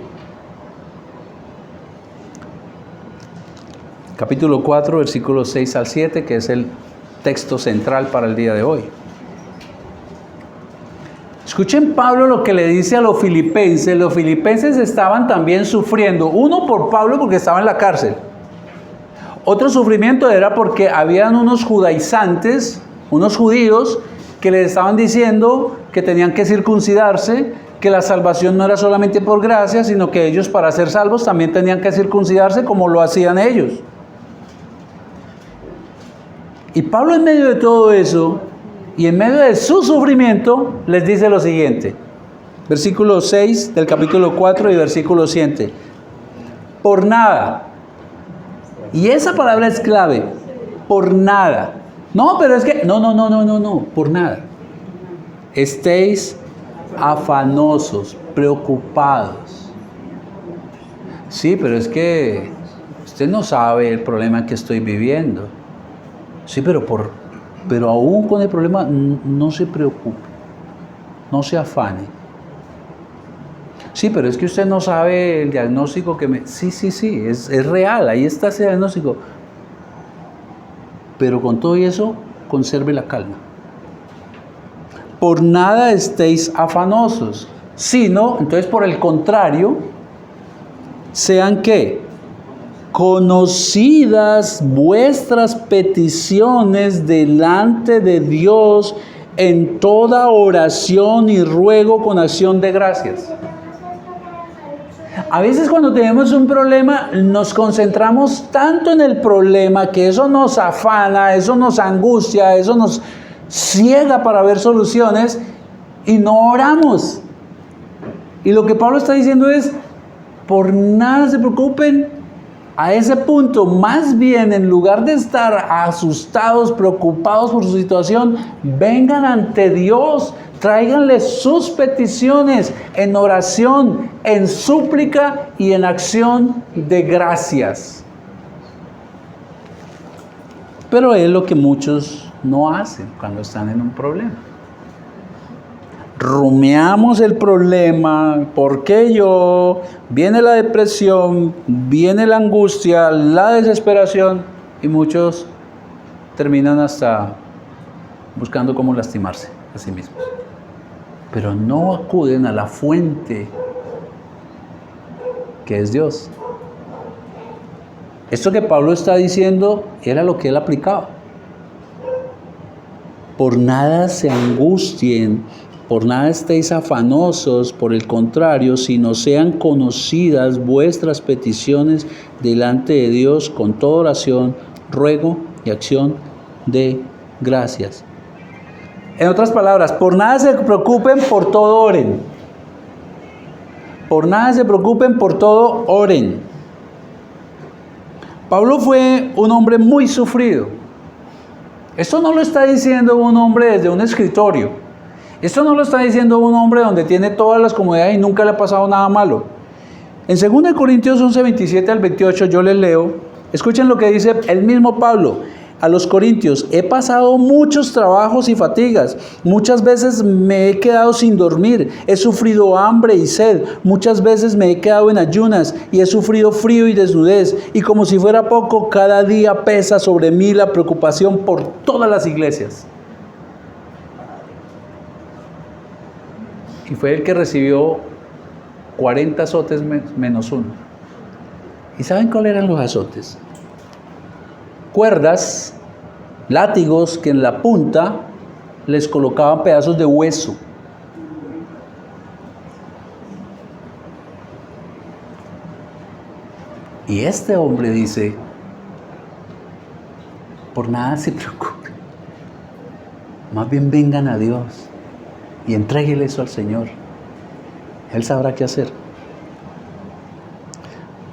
Capítulo 4, versículos 6 al 7, que es el texto central para el día de hoy. Escuchen Pablo lo que le dice a los filipenses. Los filipenses estaban también sufriendo. Uno por Pablo porque estaba en la cárcel. Otro sufrimiento era porque habían unos judaizantes, unos judíos, que les estaban diciendo que tenían que circuncidarse, que la salvación no era solamente por gracia, sino que ellos para ser salvos también tenían que circuncidarse como lo hacían ellos. Y Pablo en medio de todo eso, y en medio de su sufrimiento, les dice lo siguiente. Versículo 6 del capítulo 4 y versículo 7. Por nada. Y esa palabra es clave. Por nada. No, pero es que... No. Por nada. Estéis afanosos, preocupados. Sí, pero es que usted no sabe el problema que estoy viviendo. Sí, pero aún con el problema no se preocupe, no se afane. Sí, pero es que usted no sabe el diagnóstico que me... Sí, es real, ahí está ese diagnóstico. Pero con todo eso, conserve la calma. Por nada estéis afanosos, sino, entonces por el contrario, sean ¿qué? Conocidas vuestras peticiones delante de Dios en toda oración y ruego con acción de gracias. A veces cuando tenemos un problema nos concentramos tanto en el problema que eso nos afana, eso nos angustia, eso nos ciega para ver soluciones y no oramos. Y lo que Pablo está diciendo es, por nada se preocupen. A ese punto, más bien, en lugar de estar asustados, preocupados por su situación, vengan ante Dios, tráiganle sus peticiones en oración, en súplica y en acción de gracias. Pero es lo que muchos no hacen cuando están en un problema. Rumiamos el problema, ¿por qué yo? Viene la depresión, viene la angustia, la desesperación y muchos terminan hasta buscando cómo lastimarse a sí mismos. Pero no acuden a la fuente que es Dios. Esto que Pablo está diciendo era lo que él aplicaba. Por nada se angustien, por nada estéis afanosos, por el contrario, sino sean conocidas vuestras peticiones delante de Dios con toda oración, ruego y acción de gracias. En otras palabras, por nada se preocupen, por todo oren. Por nada se preocupen, por todo oren. Pablo fue un hombre muy sufrido. Esto no lo está diciendo un hombre desde un escritorio. Esto no lo está diciendo un hombre donde tiene todas las comodidades y nunca le ha pasado nada malo. En 2 Corintios 11, 27 al 28 yo les leo. Escuchen lo que dice el mismo Pablo a los corintios. He pasado muchos trabajos y fatigas. Muchas veces me he quedado sin dormir. He sufrido hambre y sed. Muchas veces me he quedado en ayunas y he sufrido frío y desnudez. Y como si fuera poco, cada día pesa sobre mí la preocupación por todas las iglesias. Y fue el que recibió 40 azotes menos uno. ¿Y saben cuáles eran los azotes? Cuerdas, látigos que en la punta les colocaban pedazos de hueso. Y este hombre dice, por nada se preocupe. Más bien vengan a Dios y entréguele eso al Señor. Él sabrá qué hacer.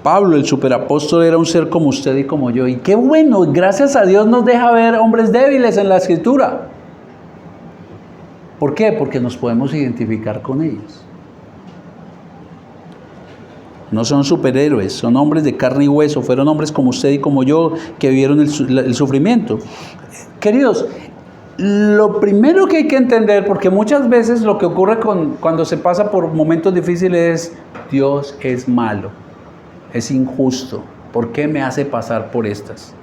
Pablo, el superapóstol, era un ser como usted y como yo. Y qué bueno, gracias a Dios nos deja ver hombres débiles en la Escritura. ¿Por qué? Porque nos podemos identificar con ellos. No son superhéroes, son hombres de carne y hueso. Fueron hombres como usted y como yo que vivieron el sufrimiento. Queridos, lo primero que hay que entender, porque muchas veces lo que ocurre cuando se pasa por momentos difíciles es: Dios es malo, es injusto. ¿Por qué me hace pasar por estas?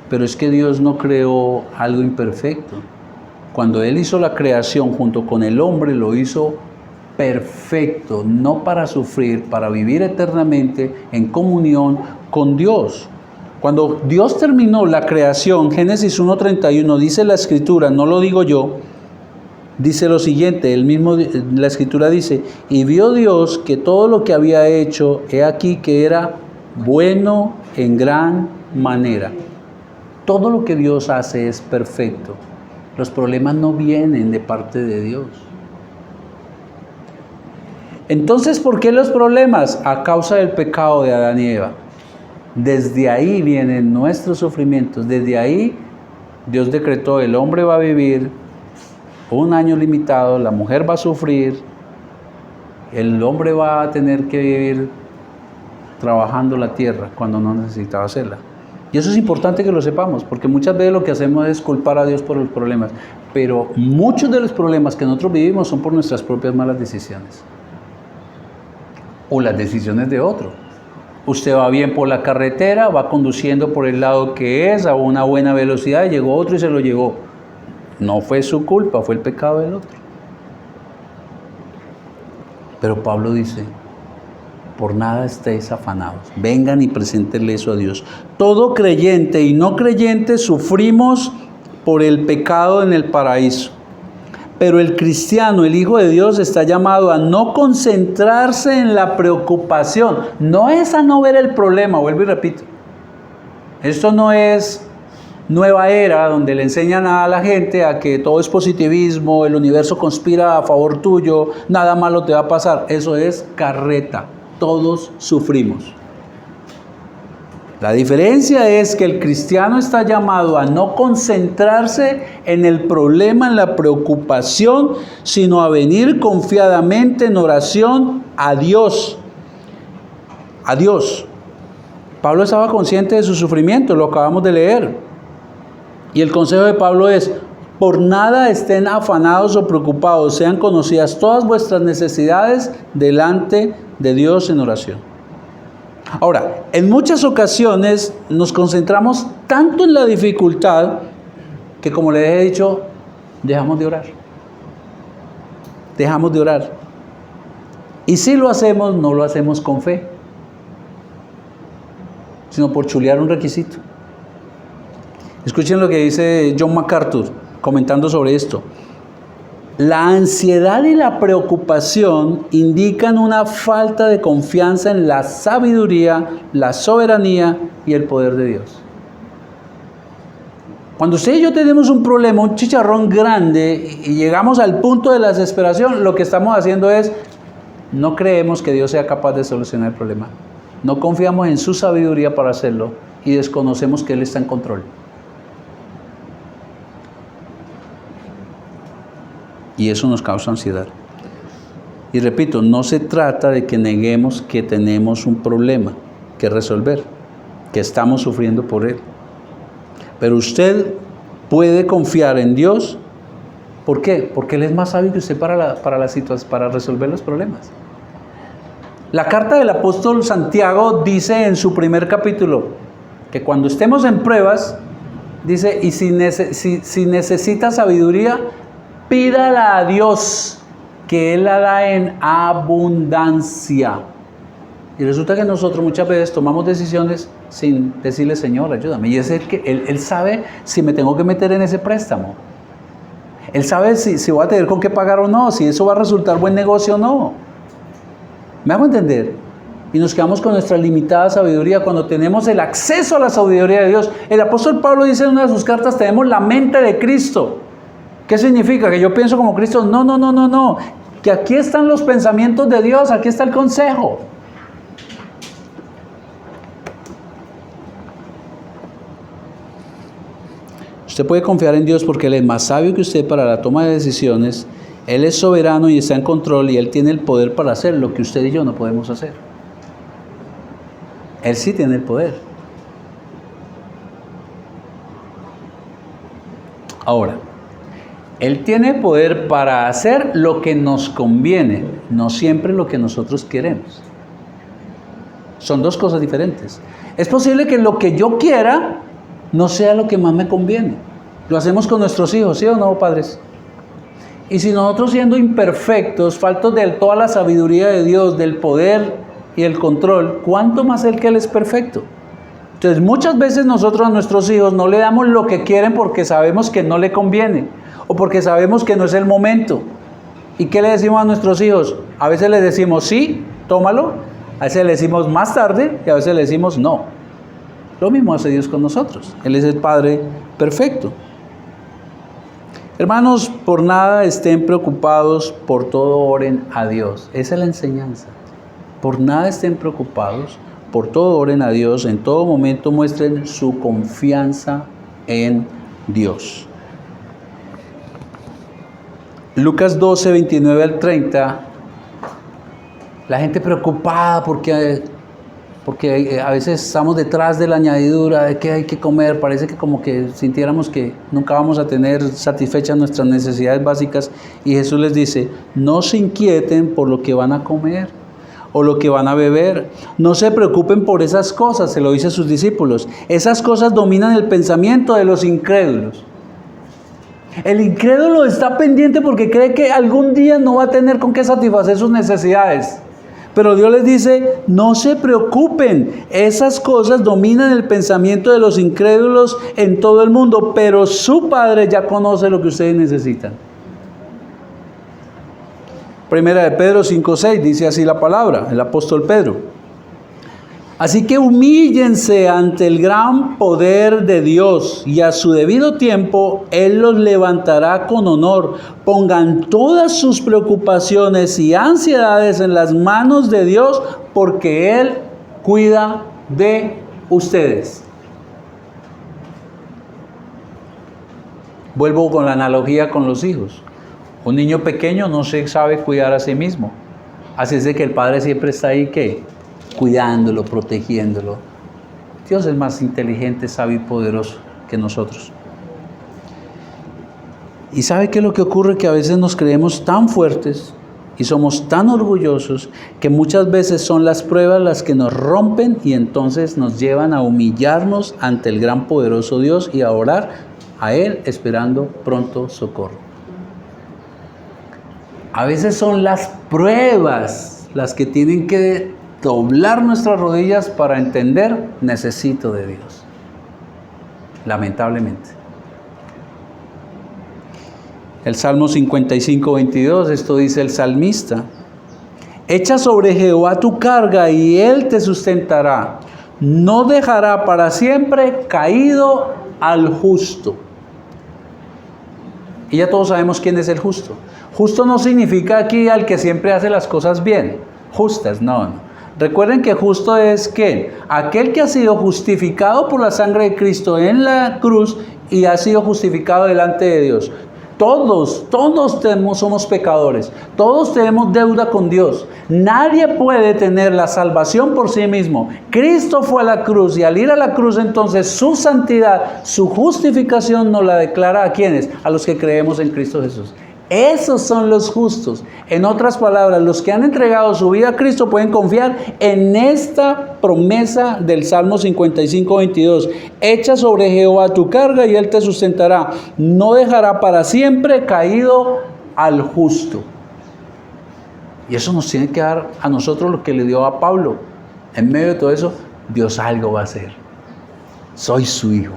Pero es que Dios no creó algo imperfecto. Cuando Él hizo la creación junto con el hombre, lo hizo perfecto, no para sufrir, para vivir eternamente en comunión con Dios. Cuando Dios terminó la creación, Génesis 1:31, dice la Escritura, no lo digo yo, dice lo siguiente, la Escritura dice: y vio Dios que todo lo que había hecho, he aquí que era bueno en gran manera. Todo lo que Dios hace es perfecto. Los problemas no vienen de parte de Dios. Entonces, ¿por qué los problemas? A causa del pecado de Adán y Eva. Desde ahí vienen nuestros sufrimientos. Desde ahí Dios decretó: el hombre va a vivir un año limitado, la mujer va a sufrir, el hombre va a tener que vivir trabajando la tierra cuando no necesitaba hacerla. Y eso es importante que lo sepamos, porque muchas veces lo que hacemos es culpar a Dios por los problemas, pero muchos de los problemas que nosotros vivimos son por nuestras propias malas decisiones o las decisiones de otro. Usted va bien por la carretera, va conduciendo por el lado que es, a una buena velocidad, y llegó otro y se lo llevó. No fue su culpa, fue el pecado del otro. Pero Pablo dice: por nada estéis afanados, vengan y preséntenle eso a Dios. Todo creyente y no creyente sufrimos por el pecado en el paraíso. Pero el cristiano, el Hijo de Dios, está llamado a no concentrarse en la preocupación. No es a no ver el problema, vuelvo y repito. Esto no es nueva era donde le enseñan a la gente a que todo es positivismo, el universo conspira a favor tuyo, nada malo te va a pasar. Eso es carreta. Todos sufrimos. La diferencia es que el cristiano está llamado a no concentrarse en el problema, en la preocupación, sino a venir confiadamente en oración a Dios. A Dios. Pablo estaba consciente de su sufrimiento, lo acabamos de leer. Y el consejo de Pablo es: por nada estén afanados o preocupados, sean conocidas todas vuestras necesidades delante de Dios en oración. Ahora, en muchas ocasiones nos concentramos tanto en la dificultad que, como les he dicho, dejamos de orar. Dejamos de orar. Y si lo hacemos, no lo hacemos con fe, sino por chulear un requisito. Escuchen lo que dice John MacArthur comentando sobre esto. La ansiedad y la preocupación indican una falta de confianza en la sabiduría, la soberanía y el poder de Dios. Cuando usted y yo tenemos un problema, un chicharrón grande, y llegamos al punto de la desesperación, lo que estamos haciendo es: no creemos que Dios sea capaz de solucionar el problema. No confiamos en su sabiduría para hacerlo y desconocemos que Él está en control. Y eso nos causa ansiedad. Y repito, no se trata de que neguemos que tenemos un problema que resolver, que estamos sufriendo por él. Pero usted puede confiar en Dios. ¿Por qué? Porque Él es más sabio que usted para resolver los problemas. La carta del apóstol Santiago dice en su primer capítulo que cuando estemos en pruebas, dice: y si necesita sabiduría, pídala a Dios, que Él la da en abundancia. Y resulta que nosotros muchas veces tomamos decisiones sin decirle: Señor, ayúdame. Y es que Él sabe si me tengo que meter en ese préstamo. Él sabe si voy a tener con qué pagar o no, si eso va a resultar buen negocio o no. ¿Me hago entender? Y nos quedamos con nuestra limitada sabiduría cuando tenemos el acceso a la sabiduría de Dios. El apóstol Pablo dice en una de sus cartas: tenemos la mente de Cristo. ¿Qué significa? ¿Que yo pienso como Cristo? No, no, no, no, no. Que aquí están los pensamientos de Dios, aquí está el consejo. Usted puede confiar en Dios porque Él es más sabio que usted para la toma de decisiones. Él es soberano y está en control y Él tiene el poder para hacer lo que usted y yo no podemos hacer. Él sí tiene el poder. Ahora, Él tiene poder para hacer lo que nos conviene, no siempre lo que nosotros queremos. Son dos cosas diferentes. Es posible que lo que yo quiera no sea lo que más me conviene. Lo hacemos con nuestros hijos, ¿sí o no, padres? Y si nosotros siendo imperfectos, faltos de toda la sabiduría de Dios, del poder y el control, ¿cuánto más Él que Él es perfecto? Entonces muchas veces nosotros a nuestros hijos no le damos lo que quieren porque sabemos que no le conviene o porque sabemos que no es el momento. ¿Y qué le decimos a nuestros hijos? A veces les decimos sí, tómalo, a veces le decimos más tarde y a veces le decimos no. Lo mismo hace Dios con nosotros. Él es el Padre perfecto. Hermanos, por nada estén preocupados, por todo oren a Dios. Esa es la enseñanza. Por nada estén preocupados, por todo oren a Dios. En todo momento muestren su confianza en Dios. Lucas 12, 29 al 30. La gente preocupada porque a veces estamos detrás de la añadidura de que hay que comer, parece que como que sintiéramos que nunca vamos a tener satisfechas nuestras necesidades básicas, y Jesús les dice, no se inquieten por lo que van a comer o lo que van a beber, no se preocupen por esas cosas, se lo dice a sus discípulos, esas cosas dominan el pensamiento de los incrédulos. El incrédulo está pendiente porque cree que algún día no va a tener con qué satisfacer sus necesidades. Pero Dios les dice, no se preocupen, esas cosas dominan el pensamiento de los incrédulos en todo el mundo, pero su Padre ya conoce lo que ustedes necesitan. Primera de Pedro 5:6 dice así la palabra, el apóstol Pedro. Así que humíllense ante el gran poder de Dios y a su debido tiempo Él los levantará con honor. Pongan todas sus preocupaciones y ansiedades en las manos de Dios porque Él cuida de ustedes. Vuelvo con la analogía con los hijos. Un niño pequeño no se sabe cuidar a sí mismo. Así es de que el padre siempre está ahí, ¿qué? Cuidándolo, protegiéndolo. Dios es más inteligente, sabio y poderoso que nosotros. ¿Y sabe qué es lo que ocurre? Que a veces nos creemos tan fuertes y somos tan orgullosos que muchas veces son las pruebas las que nos rompen y entonces nos llevan a humillarnos ante el gran poderoso Dios y a orar a Él esperando pronto socorro. A veces son las pruebas las que tienen que doblar nuestras rodillas para entender, necesito de Dios. Lamentablemente. El Salmo 55, 22, esto dice el salmista. Echa sobre Jehová tu carga y Él te sustentará. No dejará para siempre caído al justo. Y ya todos sabemos quién es el justo. Justo no significa aquí al que siempre hace las cosas bien. Justas, no. Recuerden que justo es ¿quién? Aquel que ha sido justificado por la sangre de Cristo en la cruz y ha sido justificado delante de Dios. Todos somos pecadores. Todos tenemos deuda con Dios. Nadie puede tener la salvación por sí mismo. Cristo fue a la cruz y al ir a la cruz entonces su santidad, su justificación nos la declara ¿a quiénes? A los que creemos en Cristo Jesús. Esos son los justos. En otras palabras, los que han entregado su vida a Cristo pueden confiar en esta promesa del Salmo 55, 22. Echa sobre Jehová tu carga y Él te sustentará. No dejará para siempre caído al justo. Y eso nos tiene que dar a nosotros lo que le dio a Pablo. En medio de todo eso, Dios algo va a hacer. Soy su hijo.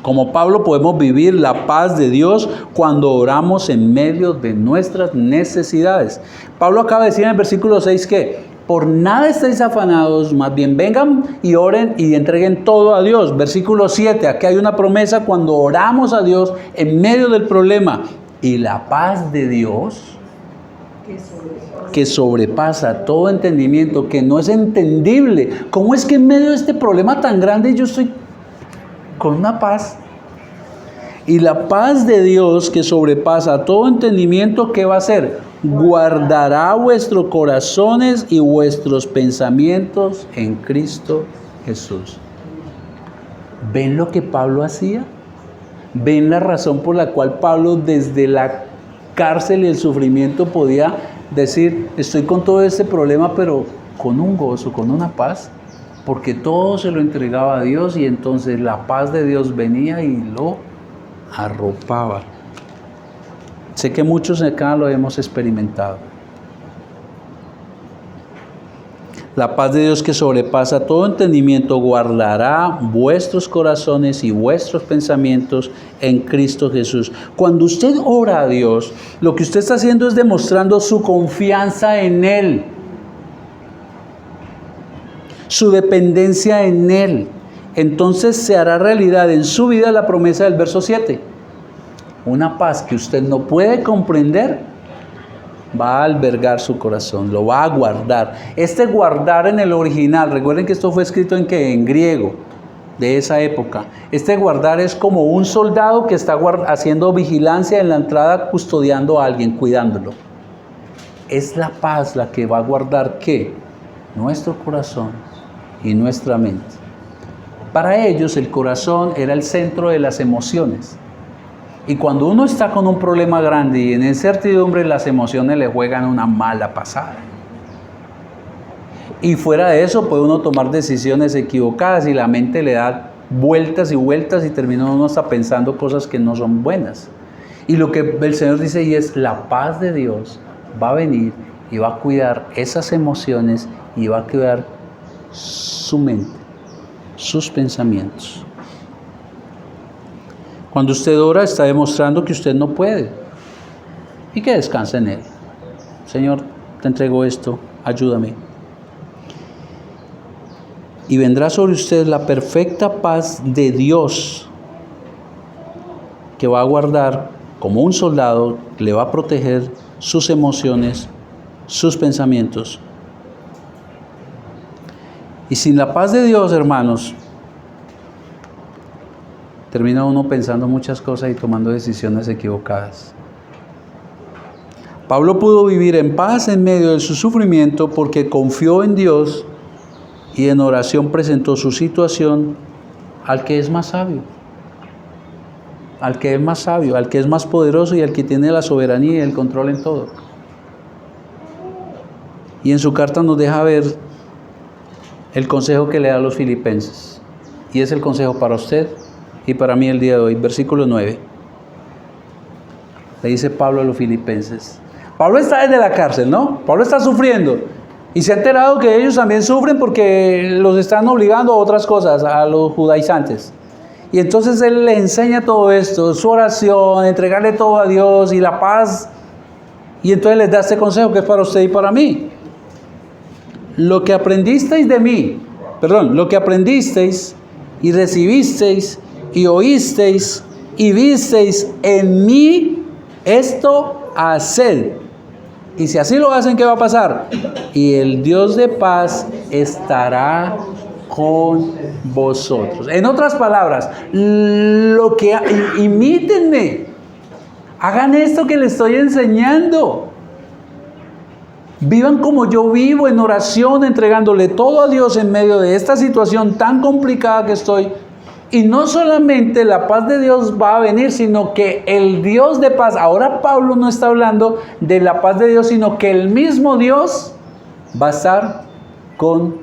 Como Pablo podemos vivir la paz de Dios cuando oramos en medio de nuestras necesidades. Pablo acaba de decir en el versículo 6 que Por nada estéis afanados, más bien vengan y oren y entreguen todo a Dios. Versículo 7, aquí hay una promesa cuando oramos a Dios en medio del problema. Y la paz de Dios, que sobrepasa todo entendimiento, que no es entendible. ¿Cómo es que en medio de este problema tan grande yo estoy con una paz? Y la paz de Dios que sobrepasa todo entendimiento, ¿qué va a hacer? Guardará vuestros corazones y vuestros pensamientos en Cristo Jesús. ¿Ven lo que Pablo hacía? ¿Ven la razón por la cual Pablo desde la cárcel y el sufrimiento podía decir, estoy con todo este problema, pero con un gozo, con una paz? Porque todo se lo entregaba a Dios y entonces la paz de Dios venía y lo arropaba. Sé que muchos acá lo hemos experimentado. La paz de Dios que sobrepasa todo entendimiento guardará vuestros corazones y vuestros pensamientos en Cristo Jesús. Cuando usted ora a Dios, lo que usted está haciendo es demostrando su confianza en Él, su dependencia en Él. Entonces se hará realidad en su vida la promesa del verso 7. Una paz que usted no puede comprender va a albergar su corazón, lo va a guardar. Este guardar en el original, recuerden que esto fue escrito en griego de esa época. Este guardar es como un soldado que está haciendo vigilancia en la entrada, custodiando a alguien, cuidándolo. Es la paz la que va a guardar ¿qué? Nuestro corazón y nuestra mente. Para ellos el corazón era el centro de las emociones. Y cuando uno está con un problema grande y en incertidumbre, las emociones le juegan una mala pasada. Y fuera de eso puede uno tomar decisiones equivocadas y la mente le da vueltas y vueltas y termina uno hasta pensando cosas que no son buenas. Y lo que el Señor dice y es la paz de Dios va a venir y va a cuidar esas emociones y va a cuidar su mente, sus pensamientos. Cuando usted ora está demostrando que usted no puede y que descansa en Él. Señor, te entrego esto, ayúdame. Y vendrá sobre usted la perfecta paz de Dios que va a guardar como un soldado, le va a proteger sus emociones, sus pensamientos. Y sin la paz de Dios, hermanos, termina uno pensando muchas cosas y tomando decisiones equivocadas. Pablo pudo vivir en paz en medio de su sufrimiento porque confió en Dios y en oración presentó su situación al que es más sabio, al que es más sabio, al que es más poderoso y al que tiene la soberanía y el control en todo. Y en su carta nos deja ver el consejo que le da a los filipenses. Y es el consejo para usted y para mí el día de hoy. Versículo 9. Le dice Pablo a los filipenses. Pablo está desde la cárcel, ¿no? Pablo está sufriendo. Y se ha enterado que ellos también sufren porque los están obligando a otras cosas, a los judaizantes. Y entonces él le enseña todo esto, su oración, entregarle todo a Dios y la paz. Y entonces les da este consejo que es para usted y para mí. Lo que aprendisteis de mí, lo que aprendisteis y recibisteis y oísteis y visteis en mí, esto haced. Y si así lo hacen, ¿qué va a pasar? Y el Dios de paz estará con vosotros. En otras palabras, imítenme. Hagan esto que les estoy enseñando. Vivan como yo vivo, en oración, entregándole todo a Dios en medio de esta situación tan complicada que estoy. Y no solamente la paz de Dios va a venir, sino que el Dios de paz, ahora Pablo no está hablando de la paz de Dios, sino que el mismo Dios va a estar con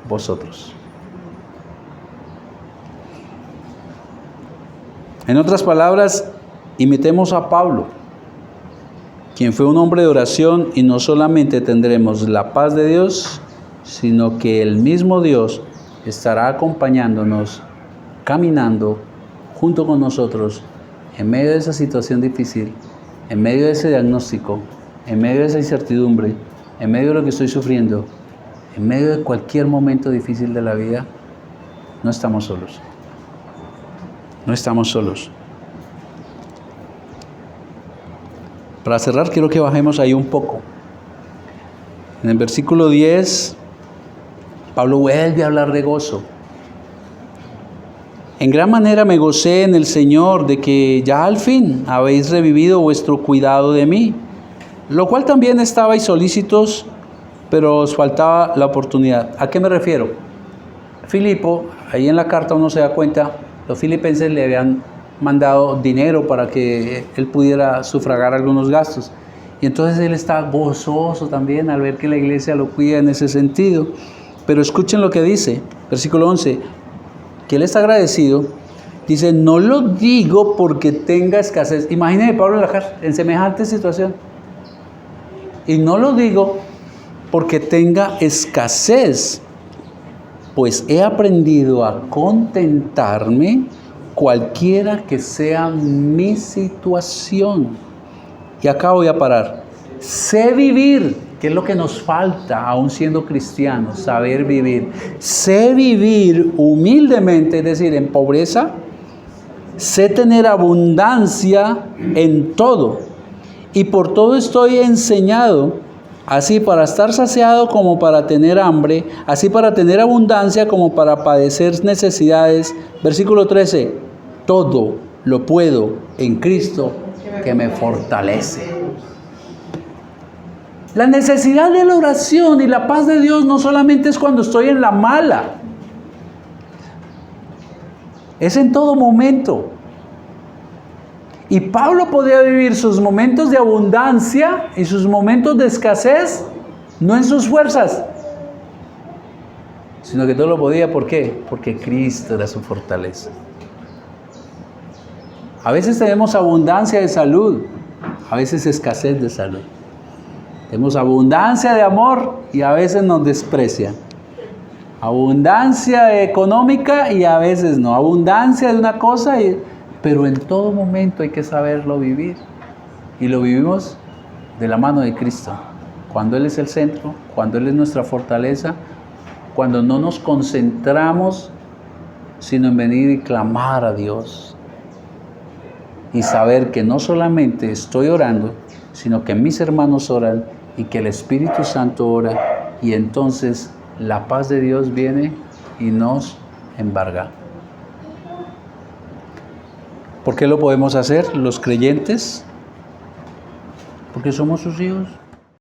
vosotros. En otras palabras, imitemos a Pablo, quien fue un hombre de oración, y no solamente tendremos la paz de Dios, sino que el mismo Dios estará acompañándonos, caminando junto con nosotros en medio de esa situación difícil, en medio de ese diagnóstico, en medio de esa incertidumbre, en medio de lo que estoy sufriendo. en medio de cualquier momento difícil de la vida, no estamos solos. No estamos solos. Para cerrar, quiero que bajemos ahí un poco. En el versículo 10, Pablo vuelve a hablar de gozo. En gran manera me gocé en el Señor de que ya al fin habéis revivido vuestro cuidado de mí, lo cual también estabais solícitos, pero os faltaba la oportunidad. ¿A qué me refiero? Filipo, ahí en la carta uno se da cuenta, los filipenses le habían mandado dinero para que él pudiera sufragar algunos gastos. Y entonces él está gozoso también al ver que la iglesia lo cuida en ese sentido. Pero escuchen lo que dice, versículo 11, que él está agradecido. Dice, no lo digo porque tenga escasez. Imagínense Pablo en la cárcel, en semejante situación. Y no lo digo porque tenga escasez, pues he aprendido a contentarme cualquiera que sea mi situación. Y acá voy a parar. Sé vivir, que es lo que nos falta aún siendo cristianos, saber vivir. Sé vivir humildemente, es decir, en pobreza. Sé tener abundancia en todo. Y por todo estoy enseñado, así para estar saciado como para tener hambre, así para tener abundancia como para padecer necesidades. Versículo 13, todo lo puedo en Cristo que me fortalece. La necesidad de la oración y la paz de Dios no solamente es cuando estoy en la mala, es en todo momento. Y Pablo podía vivir sus momentos de abundancia y sus momentos de escasez, no en sus fuerzas, sino que todo lo podía, ¿por qué? Porque Cristo era su fortaleza. A veces tenemos abundancia de salud, a veces escasez de salud. Tenemos abundancia de amor y a veces nos desprecian. Abundancia económica y a veces no. Abundancia de una cosa, pero en todo momento hay que saberlo vivir. Y lo vivimos de la mano de Cristo. Cuando Él es el centro, cuando Él es nuestra fortaleza, cuando no nos concentramos, sino en venir y clamar a Dios. Y saber que no solamente estoy orando, sino que mis hermanos oran y que el Espíritu Santo ora. Y entonces la paz de Dios viene y nos embarga. ¿Por qué lo podemos hacer los creyentes? Porque somos sus hijos.